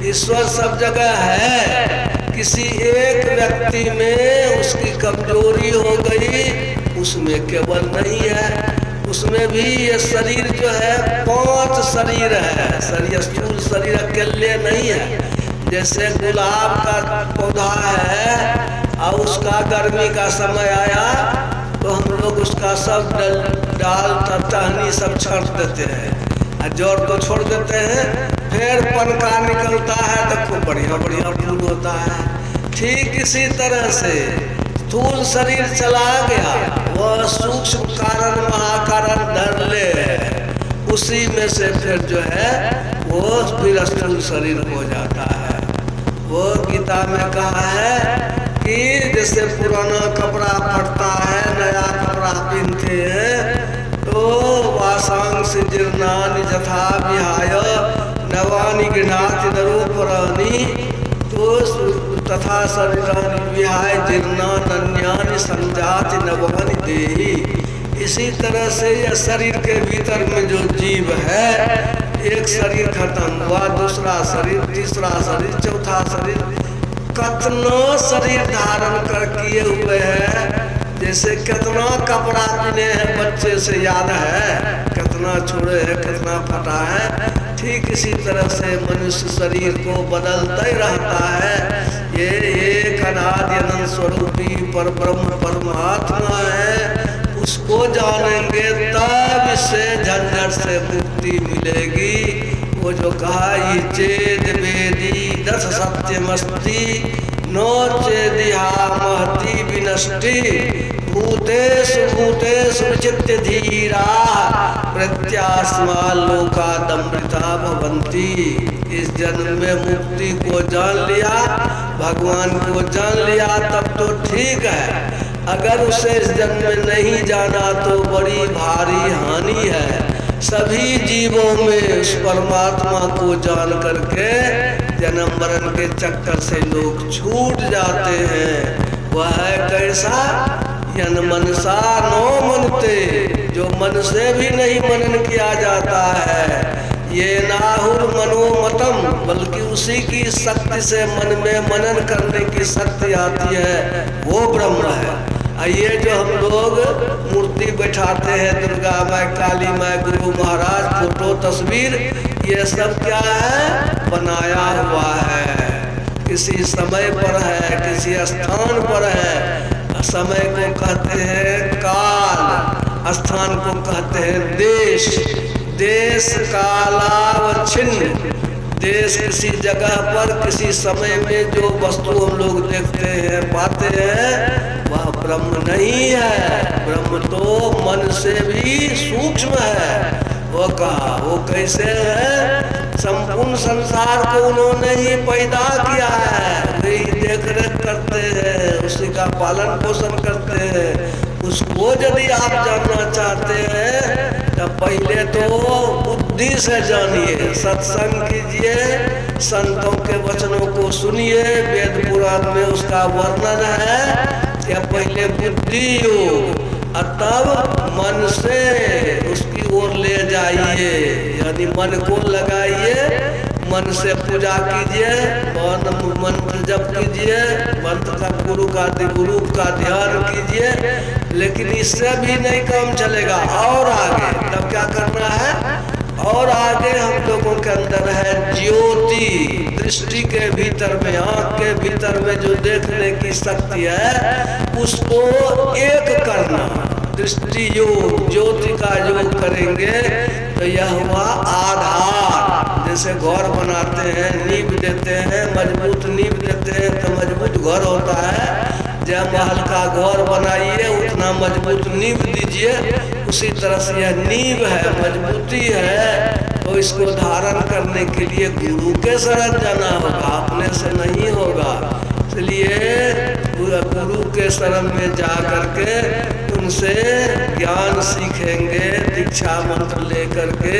ईश्वर सब जगह है, किसी एक व्यक्ति में उसकी कमजोरी हो गई, उसमें केवल नहीं है। उसमें भी ये शरीर जो है 5 शरीर है, शरीर स्थूल शरीर अकेले नहीं है। जैसे गुलाब का पौधा है और उसका गर्मी का समय आया तो हम लोग उसका सब डाल टहनी सब छाट देते हैं और जड़ तो छोड़ देते हैं, फिर पनका निकलता है तो खूब बढ़िया बढ़िया फूल होता है। ठीक इसी तरह से स्थूल शरीर चला गया, वह सूक्ष्म कारण महाकारण धर ले, उसी में से फिर जो है वो फिर स्थूल शरीर हो जाता है। वो गीता में कहा है कि जैसे पुराना कपड़ा फटता है, नया कपड़ा पहनते हैं, तो वासांश जीर्णानि यथा विहाय नवानि गृह्णाति नरोपराणि, तो तथा शरीरानि विहाय जीर्णान्यानि संजाति नवानि देहि। इसी तरह से यह शरीर के भीतर में जो जीव है, एक शरीर खत्म हुआ, दूसरा शरीर, तीसरा शरीर, चौथा शरीर, कितना शरीर धारण कर किए हुए हैं। जैसे कितना कपड़ा पहने हैं, बच्चे से याद है, कितना छोड़े हैं, कितना फटा है। ठीक इसी तरह से मनुष्य शरीर को बदलता ही रहता है। ये एक अनादि अनंत स्वरूपी पर ब्रह्म परमात्मा है, उसको जानेंगे तब इससे झंझट से मुक्ति मिलेगी। वो जो कहा ये चेद वेदी दस सत्यमस्ति नो चेदिहा महति विनष्टि भूतेषु भूतेषु चित्त धीरा प्रत्यास्मा लोकादमृता भवन्ति। इस जन्म में मुक्ति को जान लिया, भगवान को जान लिया तब तो ठीक है, अगर उसे इस जन्म में नहीं जाना तो बड़ी भारी हानि है। सभी जीवों में उस परमात्मा को जान करके जन्म मरण के चक्कर से लोग छूट जाते हैं। वह है कैसा, यन मनसा नो मनते, जो मन से भी नहीं मनन किया जाता है। ये नाहुर मनोमतम, बल्कि उसी की शक्ति से मन में मनन करने की शक्ति आती है, वो ब्रह्म है। ये जो हम लोग मूर्ति बैठाते हैं, दुर्गा माँ, काली माँ, गुरु महाराज, फोटो, तस्वीर, ये सब क्या है? बनाया हुआ है, किसी समय पर है, किसी स्थान पर है। समय को कहते हैं काल, स्थान को कहते हैं देश। देश कालावच्छिन्न, देश किसी जगह पर किसी समय में जो वस्तु हम लोग देखते हैं, पाते हैं, वह ब्रह्म नहीं है। ब्रह्म तो मन से भी सूक्ष्म है। वो कहा, वो कैसे है? संपूर्ण संसार को उन्होंने ही पैदा किया है, वही देख रेख करते हैं, उसी का पालन पोषण करते हैं। उसको यदि आप जानना चाहते हैं तो पहले तो बुद्धि से जानिए, सत्संग कीजिए, संतों के वचनों को सुनिए, वेद पुराण में उसका वर्णन है। या पहले बुद्धि योग, तब मन से उसकी ओर ले जाइए, यानी मन को लगाइए, मन से पूजा कीजिए, मंत्र जप कीजिए, मंत्र का गुरु का ध्यान कीजिए। लेकिन इससे भी नहीं काम चलेगा, और आगे तब क्या करना है? और आगे हम लोगों के अंदर है ज्योति, दृष्टि के भीतर में, आँख के भीतर में जो देखने की शक्ति है, उसको एक करना। दृष्टि योग, ज्योति का योग करेंगे तो यह हुआ आधार। जैसे घर बनाते हैं, नींव देते हैं, मजबूत नींव देते हैं तो मजबूत घर होता है। जब महल का घर बनाइए, उतना मजबूत नींव दीजिए। उसी तरह से यह नींव है, मजबूती है, तो इसको धारण करने के लिए गुरु के शरण जाना होगा, अपने से नहीं होगा। इसलिए गुरु के शरण में जा करके उनसे ज्ञान सीखेंगे, दीक्षा मंत्र ले करके,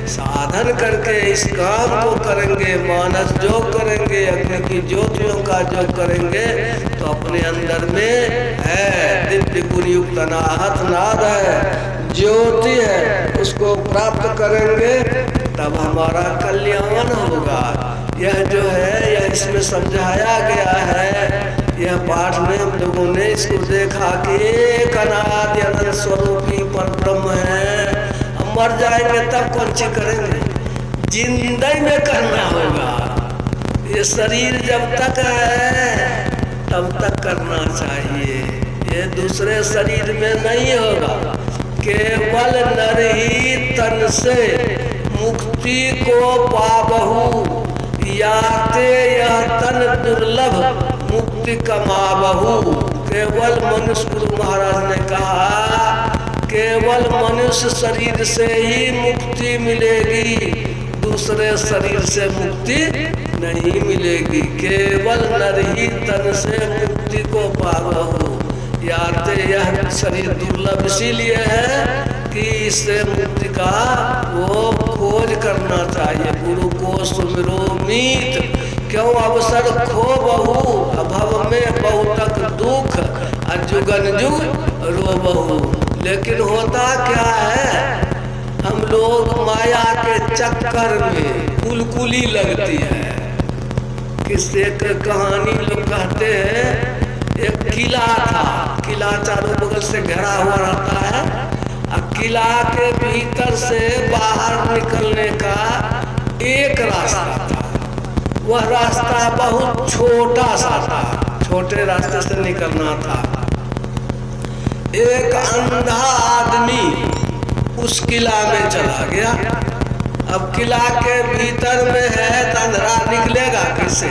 साधन करके इस काम को करेंगे, मानस योग करेंगे, अग्नि की ज्योतियों का योग करेंगे, तो अपने अंदर में है दिव्य गुण युक्त अनाहत नाद है, ज्योति है, उसको प्राप्त करेंगे, तब हमारा कल्याण होगा। यह जो है, यह इसमें समझाया गया है। यह पाठ में हम लोगों ने इसको देखा कि एक अनादि अनंत स्वरूपी पर ब्रह्म है। हम मर जाएंगे तब कौन सी करेंगे? जिंदगी में करना होगा। ये शरीर जब तक है तब तक करना चाहिए, ये दूसरे शरीर में नहीं होगा। केवल नर ही तन से मुक्ति को पाबहु, याते यह तन दुर्लभ मुक्ति कमाबहु। केवल मनुष्य, गुरु महाराज ने कहा, केवल मनुष्य शरीर से ही मुक्ति मिलेगी, दूसरे शरीर से मुक्ति नहीं मिलेगी। केवल नर ही तन से मुक्ति को पाबहु, याते यह शरीर दुर्लभ इसीलिए है कि इससे मुक्ति का वो खोज करना चाहिए। गुरु को सुमिरो मीत, क्यों अवसर खो बहु, अभव में बहुतक दुख, अजुगन जुग रो बहु। लेकिन होता क्या है, हम लोग माया के चक्कर में कुलकुली लगती है। किससे कहानी लोग कहते हैं, एक किला था, किला चारों बगल से घिरा हुआ रहता है, किला के भीतर से बाहर निकलने का एक रास्ता था। वह रास्ता बहुत छोटा सा था, छोटे रास्ते से निकलना था। एक अंधा आदमी उस किला में चला गया। अब किला के भीतर में है तो अंधेरा निकलेगा कैसे?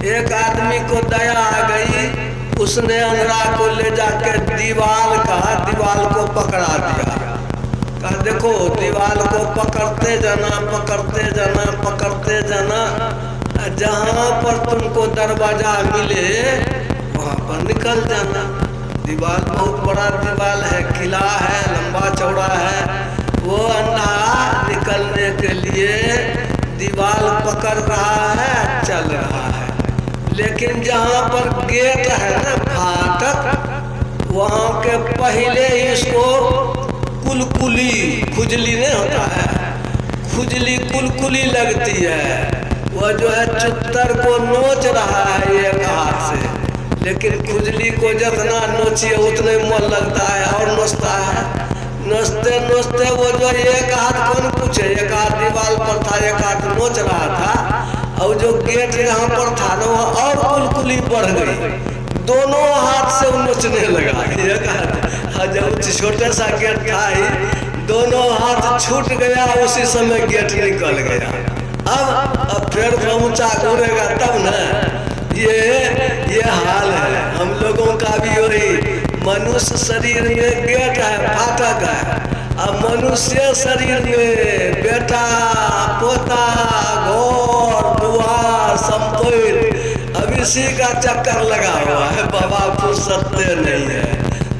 एक आदमी को दया आ गई, उसने अंधेरा को ले जाके दीवाल को पकड़ा दिया। कहा देखो, दीवाल को पकड़ते जाना, पकड़ते जाना, पकड़ते जाना, जहाँ पर तुमको दरवाजा मिले वहाँ पर निकल जाना। दीवाल बहुत बड़ा दीवाल है, किला है, लंबा चौड़ा है। वो अंधा निकलने के लिए दीवाल पकड़ रहा है, चल रहा है, लेकिन जहाँ पर गेट है ना, फाटक, वहाँ के पहले ही इसको कुलकुली, खुजली नहीं होता है, खुजली कुलकुली लगती है। वह जो है चुत्तर को नोच रहा है एक हाथ से, लेकिन खुजली को जितना नोचिए उतने मन लगता है और नोचता है। नोचते नोचते वो जो एक हाथ कौन पूछे, एक हाथ दीवार पर था, एक हाथ नोच रहा था, और जो गेट यहाँ पर था ना वह और कुलकुली बढ़ गई, दोनों हाथ से नोचने लगा। एक हाथ जब छोटा सा गेट था ही, दोनों हाथ छूट गया, उसी समय गेट निकल गया। अब फिर पहुंचा घूरेगा तब न। ये हाल है हम लोगों का भी। वही मनुष्य शरीर में गेट है, फाटक है, अब मनुष्य शरीर में बेटा पोता घर दुआर संपत्ति, अब इसी का चक्कर लगा हुआ है। बाबा फुर्सते नहीं है,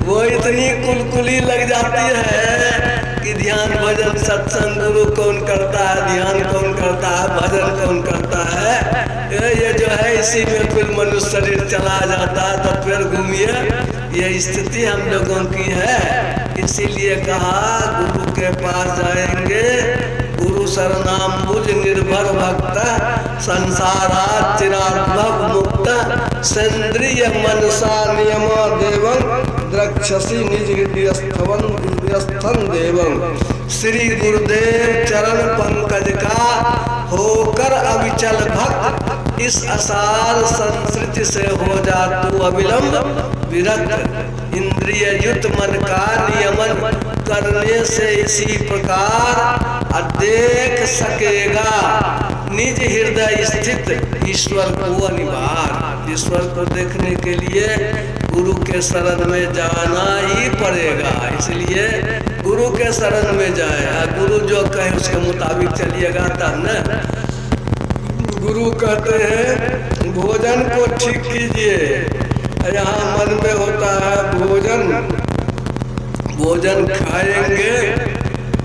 वो इतनी कुलकुली लग जाती है कि ध्यान भजन सत्संग गुरु कौन करता है, ध्यान कौन करता है, भजन कौन करता है। ये जो है इसी में फिर मनुष्य शरीर चला जाता है। तो फिर घूमिए, ये स्थिति हम लोगों की है। इसीलिए कहा गुरु के पास जाएंगे, गुरु शरणाम बुझ निर्भर भक्त, संसारात् चिरात्मक मुक्त, सेंद्रिय मनसा नियमा देवं, द्रक्षसी निज हृदयस्थं देवं। श्री गुरुदेव चरण पंकज का होकर अविचल भक्त, इस असार संस्कृति से हो जा तू अविलंब विरक्त। इंद्रिय युक्त मन का नियमन करने से इसी प्रकार देख सकेगा निज हृदय स्थित ईश्वर को अनिवार्य। ईश्वर को देखने के लिए गुरु के शरण में जाना ही पड़ेगा। इसलिए गुरु के शरण में जाए, गुरु जो कहे उसके मुताबिक चलिएगा तब न। गुरु कहते हैं भोजन को ठीक कीजिए। यहाँ मन में होता है भोजन खाएंगे,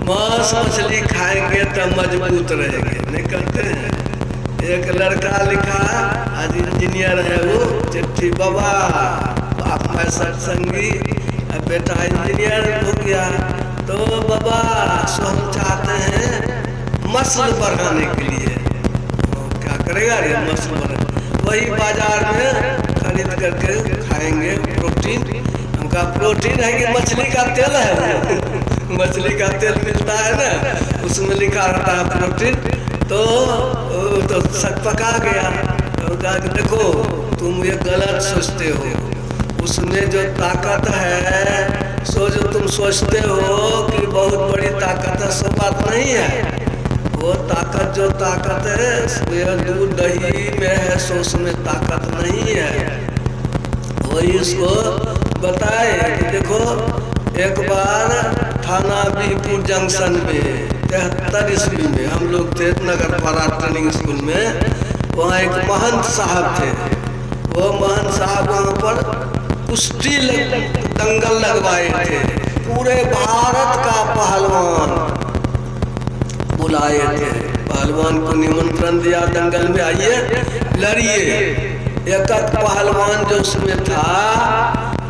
मांस मछली खाएंगे तो मजबूत रहेंगे, नहीं कहते हैं। एक लड़का लिखा, आज इंजीनियर है वो, चिट्ठी बाबा आप मैं सत्संगी, बेटा इंजीनियर हो गया, तो बाबा सो हम चाहते हैं मसल बढ़ाने के लिए। क्या करेगा रे मसल बढ़ा, वही बाजार में खरीद करके खाएंगे प्रोटीन। हमका प्रोटीन है कि मछली का तेल है, मछली का तेल मिलता है ना, उसमें लिखा रहता है प्रोटीन। तो सकपका गया, तो कहा कि देखो तुम ये गलत सोचते हो, उसमें जो ताकत है सो जो तुम सोचते हो कि बहुत बड़ी ताकत है, सब बात नहीं है। वो ताकत जो ताकत है दूध दही में है, सो उसमें ताकत नहीं है। वही उसको बताए कि देखो एक बार थाना बीहपुर जंक्शन में 73 ईस्वी में हम लोग थे नगर पारा ट्रेनिंग स्कूल में। वहाँ एक महंत साहब थे, वो महंत साहब वहाँ पर कुश्ती दंगल लगवाए थे। पूरे भारत का पहलवान बुलाए थे, पहलवान को निमंत्रण दिया दंगल में आइए लड़िए। एक पहलवान जो उसमें था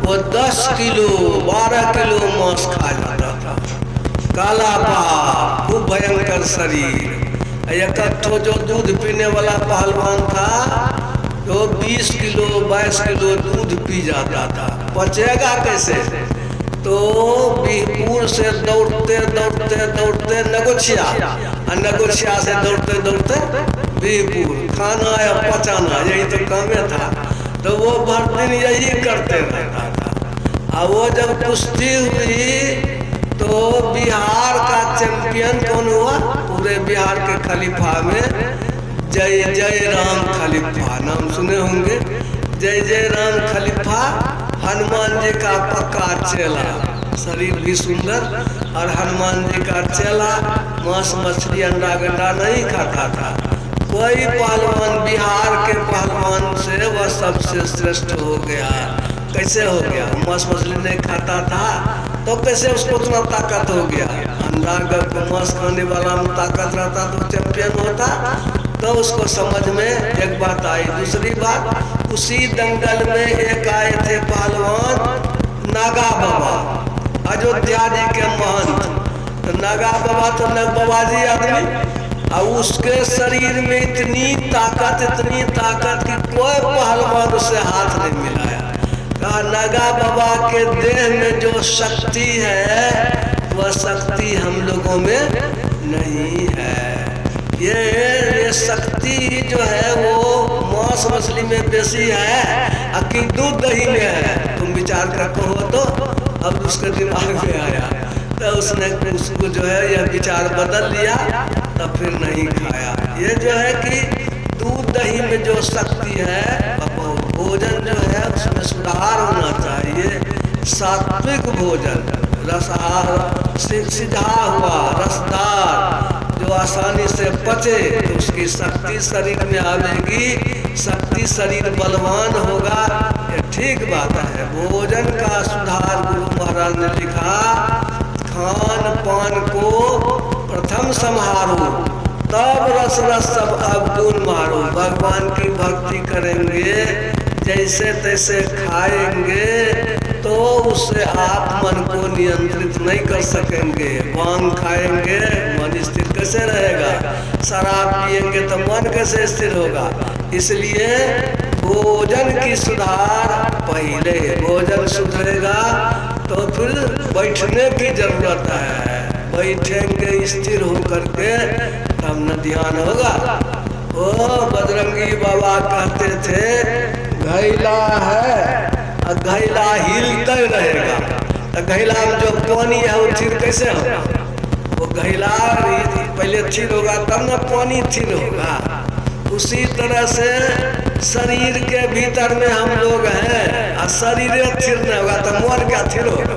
वो 10 किलो 12 किलो मांस खा जाता था, काला बाप, खूब भयंकर शरीर। एक जो दूध पीने वाला पहलवान था तो 20 किलो 22 किलो दूध पी जाता था। बचेगा कैसे? तो बीहपुर से दौड़ते दौड़ते दौड़ते नगोछिया, और नगोछिया से दौड़ते दौड़ते बीहपुर, खाना या पचाना यही तो काम था। तो वो भर दिन यही करते रहता था। और वो जब कुश्ती हुई तो बिहार का चैंपियन कौन हुआ? पूरे बिहार के खलीफा में जय जय राम खलीफा, नाम सुने होंगे। जय जय राम खलीफा हनुमान जी का पक्का चेला, शरीर भी सुंदर, और हनुमान जी का चेला, मांस मछली अंडा गंडा नहीं खाता था। कोई पहलवान बिहार के पहलवान से वह सबसे श्रेष्ठ हो गया। कैसे हो गया? मांस मछली नहीं खाता था तो कैसे उसको उतना ताकत हो गया? अंडा का मांस खाने वाला में ताकत रहता तो चैंपियन होता। तो उसको समझ में एक बात आई। दूसरी बात, उसी दंगल में एक आए थे पहलवान नागा बाबा अयोध्या जी के महंत। तो नागा बाबा तो नग बाबाजी आदमी, और उसके शरीर में इतनी ताकत कि कोई पहलवान उसे हाथ नहीं मिलाया। कहा नागा बाबा के देह में जो शक्ति है वह शक्ति हम लोगों में नहीं है। ये शक्ति जो है वो मांस मछली में बेसी है कि दूध दही में है। तुम विचार कर कहो तो अब उसके दिमाग में आया, तो उसने उसको जो है यह विचार बदल लिया, तब फिर नहीं खाया। ये जो है कि दूध दही में जो शक्ति है, भोजन जो है उसमें सुधार होना चाहिए। सात्विक भोजन, रसाहार सीधा हुआ रसदार जो आसानी से पचे, तो उसकी शक्ति शरीर में आवेगी, शक्ति शरीर बलवान होगा। ये ठीक बात है। भोजन का सुधार गुरु महाराज ने लिखा, खान पान को प्रथम संहारो तब रस रस सब अवगुण मारो। भगवान की भक्ति करेंगे, जैसे तैसे खाएंगे तो उससे आप मन को नियंत्रित नहीं कर सकेंगे। भांग खाएंगे मन स्थिर कैसे रहेगा, शराब पिएंगे तो मन कैसे स्थिर होगा। इसलिए भोजन की सुधार पहले, भोजन सुधरेगा तो फिर बैठने की जरूरत है। बैठेंगे स्थिर होकर के तब न ध्यान होगा। ओ बजरंगी बाबा कहते थे घैला है, घैला हिलते रहेगा। तो घैला में जो पानी है वो थिर कैसे होगा? वो घैला पहले थिर होगा तब ना पानी थिर होगा। उसी तरह से शरीर के भीतर में हम लोग हैं, और शरीर थिर नहीं होगा तो मन क्या थिर होगा?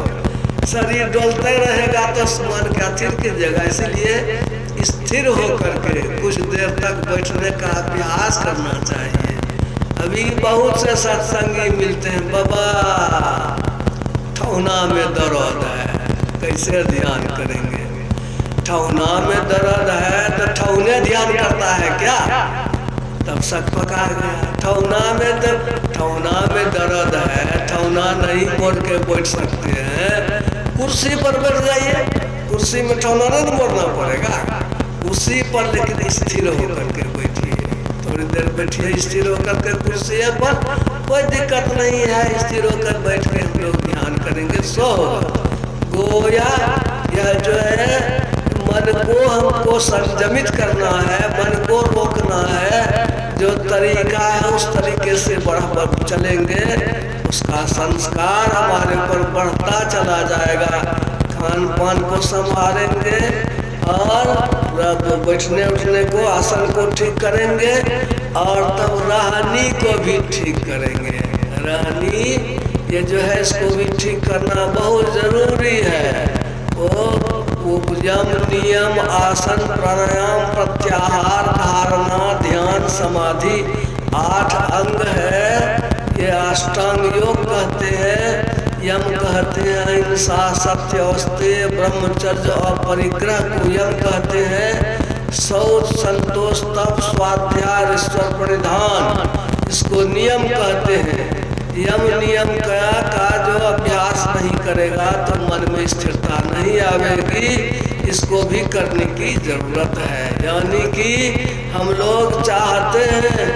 शरीर डोलते रहेगा तो मन क्या थिर कीजिएगा। इसलिए स्थिर होकर के कुछ देर तक बैठने का अभ्यास करना चाहिए। अभी बहुत से सत्संगी मिलते हैं, बाबा ठौना में दर्द है, कैसे ध्यान करेंगे? ठौना में दर्द है तो ठौने ध्यान करता है क्या? तब शक पका गया। ठौना में दर्द है, ठौना नहीं मोड़ के बैठ सकते हैं। कुर्सी पर बैठ जाइए, कुर्सी में ठौना नहीं मोड़ना पड़ेगा, उसी पर लेकिन स्थिर होकर के बैठिए। थोड़ी देर बैठिए स्थिर होकर के कुर्सी पर, कोई दिक्कत नहीं है। स्थिर होकर बैठ के हम लोग ध्यान करेंगे, सो गोया यह जो है मन को हमको संयमित करना है, मन को रोकना है। जो तरीका है उस तरीके से बढ़ चलेंगे, उसका संस्कार हमारे ऊपर बढ़ता चला जाएगा। खान पान को संभालेंगे और बैठने उठने को, आसन को ठीक करेंगे, और तब रहनी को भी ठीक करेंगे। रहनी ये जो है इसको भी ठीक करना बहुत जरूरी है। वो यम नियम आसन प्राणायाम प्रत्याहार धारणा ध्यान समाधि 8 अंग है। ये अष्टांग योग कहते हैं। यम कहते हैं अहिंसा सत्य अस्तेय ब्रह्मचर्य और परिग्रह को यम कहते हैं। शौच संतोष तप स्वाध्याय ईश्वर परिधान इसको नियम कहते हैं। यम नियम का जो अभ्यास नहीं करेगा तो मन में स्थिरता नहीं आवेगी। इसको भी करने की जरूरत है। यानी कि हम लोग चाहते हैं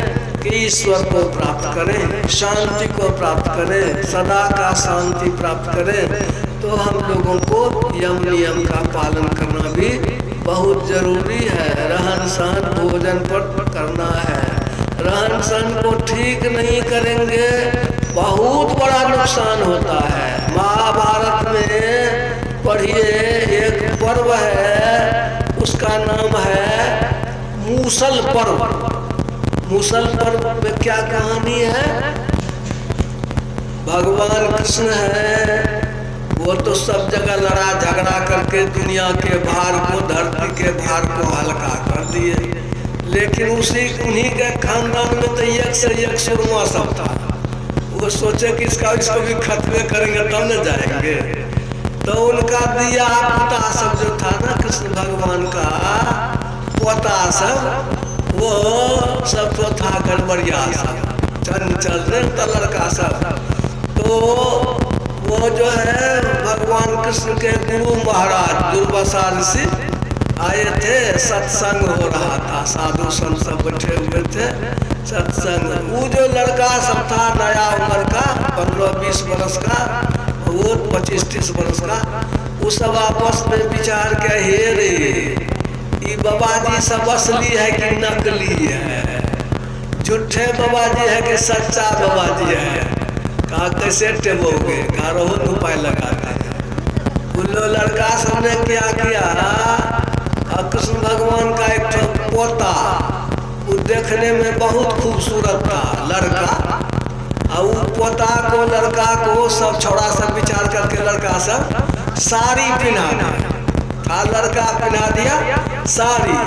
कि ईश्वर को प्राप्त करें, शांति को प्राप्त करें, सदा का शांति प्राप्त करें, तो हम लोगों को यम नियम का पालन करना भी बहुत जरूरी है। रहन सहन भोजन पर करना है। रहन सहन को ठीक नहीं करेंगे बहुत बड़ा नुकसान होता है। महाभारत में पढ़िए, एक पर्व है, उसका नाम है मूसल पर्व। मूसल पर्व में क्या कहानी है? भगवान कृष्ण है, वो तो सब जगह लड़ा झगड़ा करके दुनिया के भार को, धरती के भार को हल्का कर दिए। लेकिन उन्हीं के खानदान में तो एक से एक सुरमा सब था। वो सोचे कि इसको भी खत्म करेंगे तब न जाएंगे। तो उनका दिया पोता सब जो था ना, कृष्ण भगवान का पोता सब, वो सब तो था गड़बड़िया सब, चंचल तो लड़का सब। तो वो जो है भगवान कृष्ण के गुरु महाराज दुर्वासा ऋषि आए थे, सत्संग हो रहा था, साधु संत सब बैठे हुए थे सत्संग। वो जो लड़का सब था नया उम्र का, 15-20 बरस का, वो 25-30 बरस का, वो सब आपस में विचार के हे रे ये बाबा जी सब असली है कि नकली है, झूठे बाबा जी है कि सच्चा बाबा जी है। कहा कैसे टेबोगे, कहा रोहन उपाय लगाते हैं। वो लड़का सबने क्या किया, कृष्ण भगवान का एक पोता, वो देखने में बहुत खूबसूरत था लड़का, और वो पोता को लड़का को सब छोड़ा सब विचार करके लड़का सब साड़ी पहना दिया, लड़का पहना दिया साड़ी,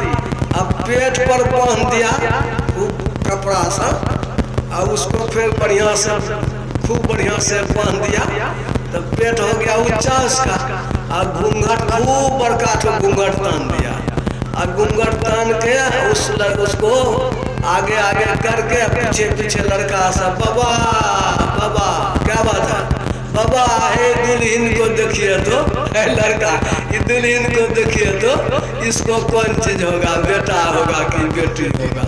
अब पेट पर बांध दिया वो कपड़ा सब, और उसको फिर बढ़िया से खूब बढ़िया से बांध दिया, तो पेट हो गया ऊंचा उसका, और घूंघट खूब बड़का तो घूंघट तान दिया, और घूंघट तान के उसको आगे आगे करके पीछे पीछे लड़का सब बाबा बाबा क्या बात है बाबा, हे दुल्हन को देखिए तो, है लड़का ये दुल्हन को देखिए तो इसको कौन चीज होगा, बेटा होगा कि बेटी होगा।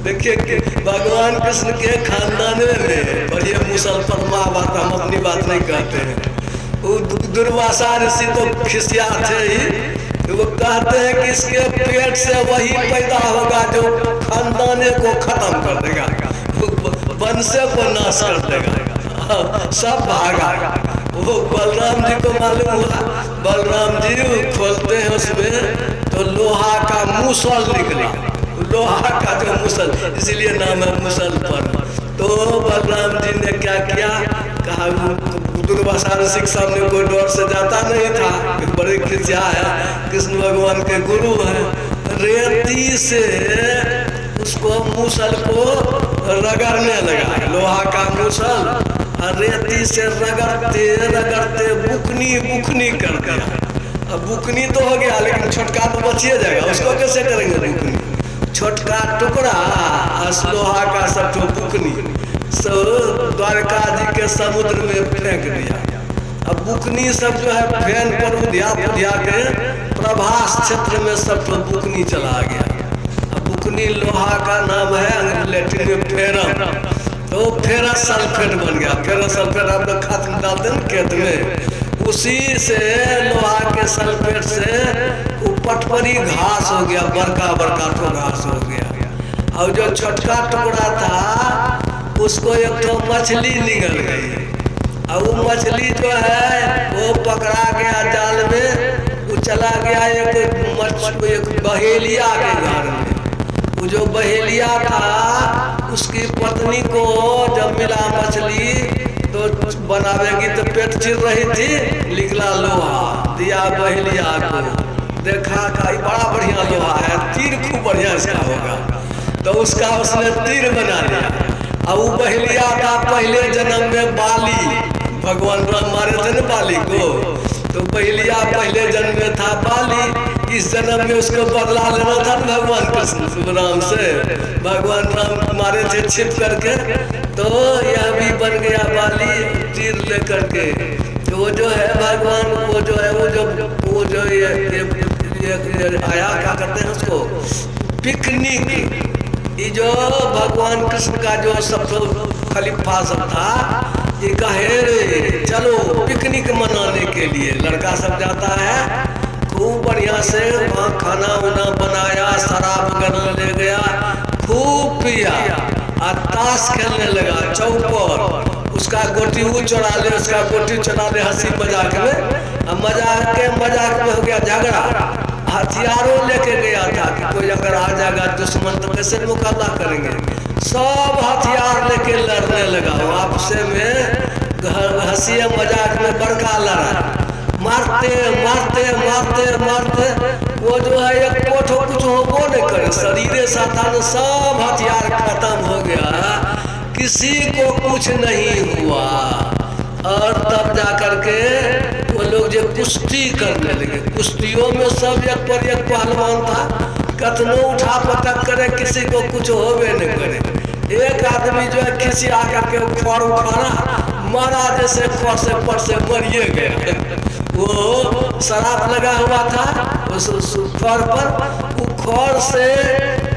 देखिए कि भगवान कृष्ण के खानदान में बढ़िया मुसलमान माँ बात, हम अपनी बात नहीं कहते हैं, वो दुर्वासा ऋषि तो खिसिया थे ही, वो कहते हैं कि इसके पेट से वही पैदा होगा जो खानदाने को खत्म कर देगा, वंशे को नाश कर देगा, सब भागा। वो बलराम जी को मालूम हुआ, बलराम जी खोलते हैं उसमें तो लोहा का मुसल निकला, लोहा का जो मुसल, इसीलिए नाम है मुसल पर। तो बलराम जी ने क्या किया, कहा दुर्वासा ऋषि के सामने कोई डर से जाता नहीं था, बड़े खिसिया है, कृष्ण भगवान के गुरु हैं, रेती से उसको मुसल को रगड़ने लगा, लोहा का मुसल, और रेती से रगड़ते रगड़ते बुकनी बुकनी कर दिया। अब बुकनी तो हो गया लेकिन छोटका तो बचिए जाएगा, उसको कैसे करेंगे बुकनी, छोटका टुकड़ा लोहा का सब तो बुकनी द्वारका जी के समुद्र में फेंक दिया। अब बुकनी सब जो है फैन पर उधिया के प्रभास क्षेत्र में सब तो बुकनी चला गया। अब बुकनी लोहा का नाम है लैटिन में फेरम, तो फेरस सल्फेट बन गया। फेरस सल्फेट आप लोग खाद डालते हैं खेत में, उसी से लोहा के सल्फेट से पटपरी घास हो गया, बड़का बड़का तो घास हो गया। और जो छोटका टुकड़ा था उसको एक तो मछली निकल गई, और वो मछली जो है वो पकड़ा गया जाल में, वो चला गया एक बहेलिया के घर में। वो जो बहेलिया था उसकी पत्नी को जब मिला मछली तो बनावेगी तो पेट चिर रही थी, निकला लोहा, दिया बहेलिया को, देखा का बड़ा बढ़िया लोहा है, तीर खूब बढ़िया इसका होगा, तो उसका उसने तीर बना दिया। और वो बहेलिया था पहले जन्म में बाली, भगवान राम मारे थे ना बाली को, तो बहेलिया पहले जन्म में था बाली, इस जन्म में उसको बदला लेना था भगवान कृष्ण राम से, भगवान राम मारे थे छिप करके, तो यह भी बन गया बाली तीर लेकर के। तो वो जो है भगवान वो जो है वो जो ये आया क्या करते हैं उसको पिकनिक, ये जो भगवान कृष्ण का जो सब खलीफा सब था, ये कहे रे चलो पिकनिक मनाने के लिए, लड़का सब जाता है, खूब बढ़िया से वहाँ खाना वाना बनाया, शराब वगैरह ले गया, खूब पिया और ताश खेलने लगा चौक पर, उसका गोटी वो चढ़ा ले, उसका गोटी चढ़ा ले, हंसी मजाक में, मजाक में हो गया झगड़ा, हथियारों लेके गया था कि कोई अगर आ जाएगा दुश्मन तो कैसे मुकाबला करेंगे, सब हथियार लेके लड़ने लगा, आपसे में हंसी मजाक में बड़का लड़ा, मारते मारते मारते मारते वो जो है एक कोठो कुछ हो नहीं करे, शरीर साथान सब हथियार खत्म हो गया, किसी को कुछ नहीं हुआ। और तब जा करके वो लोग जो कुश्ती करने लगे, कुश्तियों में सब एक पर एक पहलवान था, कतनो उठा पटक करे किसी को कुछ होवे नहीं करे। एक आदमी जो है खिसिया करके उखाड़ा मारा जैसे पर से मरिए गया। वो शराब लगा हुआ था उस खर पर, वो खर से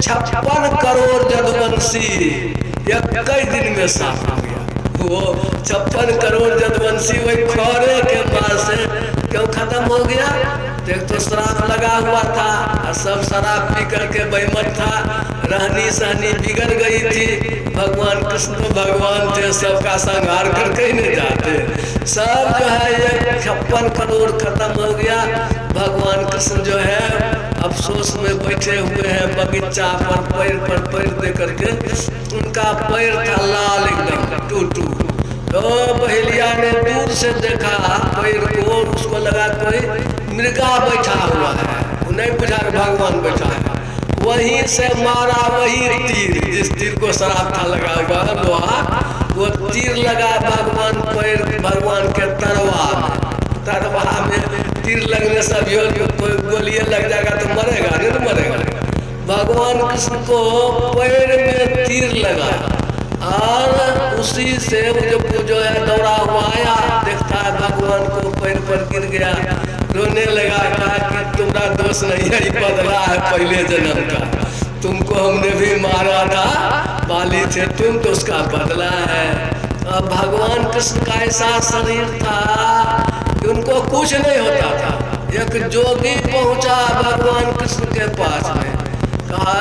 56 करोड़ जदुवंशी कई दिन में साफ हो गया। वो 56 करोड़ जदुवंशी वही खरे के पास से क्यों खत्म हो गया? देख तो शराब लगा हुआ था और सब शराब पी करके बेईमान था, रहनी सहनी बिगड़ गई थी। भगवान कृष्ण तो भगवान थे, सबका संहार करके ही नहीं जाते। सब जो है ये 56 करोड़ खत्म हो गया। भगवान कृष्ण जो है अफसोस में बैठे हुए हैं बगीचा पर पैर दे करके। उनका पैर था लाल एकदम टूटू। तो बहेलिया ने दूर से देखा पैर को, उसको लगा कोई मृगा बैठा हुआ है, वो नहीं बुझा भगवान बैठा है। वहीं से मारा वही तीर, जिस तीर को शराब था लगा हुआ लोहा, वो तीर लगा भगवान पैर, भगवान के तरवा में तीर लगने से भी कोई गोलियां लग जाएगा तो मरेगा नहीं, तो मरेगा। भगवान कृष्ण को पैर में तीर लगा और उसी से जो है दौड़ा हुआ आया, देखता है भगवान को पैर पर गिर गया, रोने लगा, कहा कि तुम्हारा दोष नहीं है, बदला है पहले जन्म का, तुमको हमने भी मारा था, बाली थे तुम, तो उसका बदला है। अब भगवान कृष्ण का ऐसा शरीर था कि उनको कुछ नहीं होता था। एक जोगी पहुंचा भगवान कृष्ण के पास में, कहा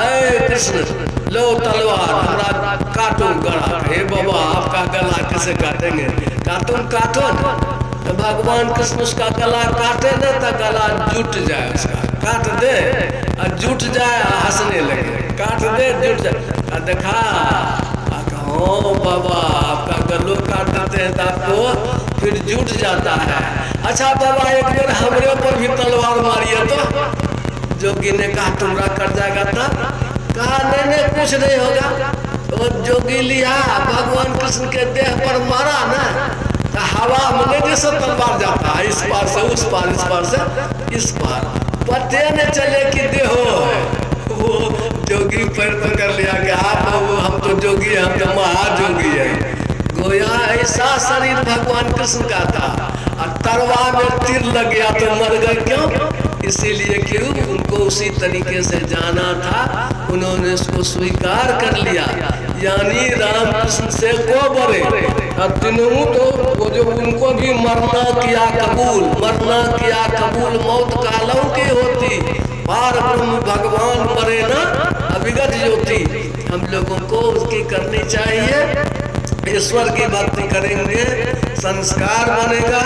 कृष्ण लो तलवार, हमारा काटो गला। हे बाबा आपका गला कैसे काटेंगे? कहा तुम काटो न। तो भगवान कृष्ण उसका गला काटे न तो गला जुट जाए, उसका काट दे और जुट जाए, हंसने लगे, काट दे जुट जाए। देखा हो बाबा आपका गलो काट देते हैं तो आपको फिर जुट जाता है। अच्छा बाबा एक बार हमरे पर भी तलवार मारिए तो। जोगी ने कहा तुम्हारा कट जाएगा था? कहा नहीं कुछ नहीं होगा। तो जोगी लिया भगवान कृष्ण के देह पर मारा ना, तो हवा में जैसे तलवार जाता है, इस पार से उस पार, इस पार से इस पार, पते न चले कि देहो है। वो जोगी पैर पकड़ लिया कि आप हम तो जोगी हैं, हम तो महाजोगी है। गोया ऐसा शरीर भगवान कृष्ण का था और तरवा में तीर लग गया तो मर गए। क्यों? इसीलिए क्यों? उनको उसी तरीके से जाना था, उन्होंने उसको स्वीकार कर लिया, यानी राम कृष्ण से को बड़े और तीनों तो वो जो उनको भी मरना किया कबूल, मरना किया कबूल, मौत कालों की होती, पार ब्रह्म भगवान मरे ना अविगत ज्योति। हम लोगों को उसकी करनी चाहिए, ईश्वर की भक्ति करेंगे, संस्कार बनेगा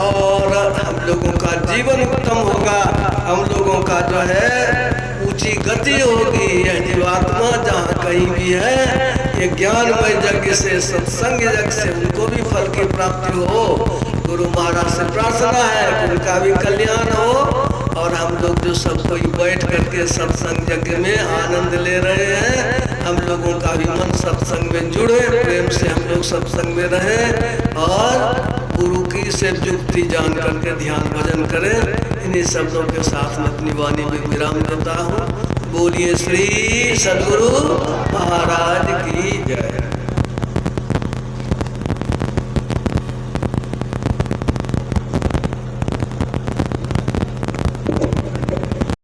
और हम लोगों का जीवन उत्तम होगा, हम लोगों का जो है ऊंची गति होगी। यह जीवात्मा जहाँ कहीं भी है, ये ज्ञानमय यज्ञ से, सत्संग यज्ञ से उनको भी फल की प्राप्ति हो। गुरु महाराज से प्रार्थना है कि उनका भी कल्याण हो और हम लोग जो सब कोई बैठ करके सत्संग यज्ञ में आनंद ले रहे हैं, हम लोगों का भी मन सत्संग में जुड़े, प्रेम से हम लोग सत्संग में रहें और गुरु की से युक्ति जान करके ध्यान भजन करें। इन्हीं शब्दों के साथ में अपनी वाणी में विराम देता हूँ। बोलिए श्री सद्गुरु महाराज।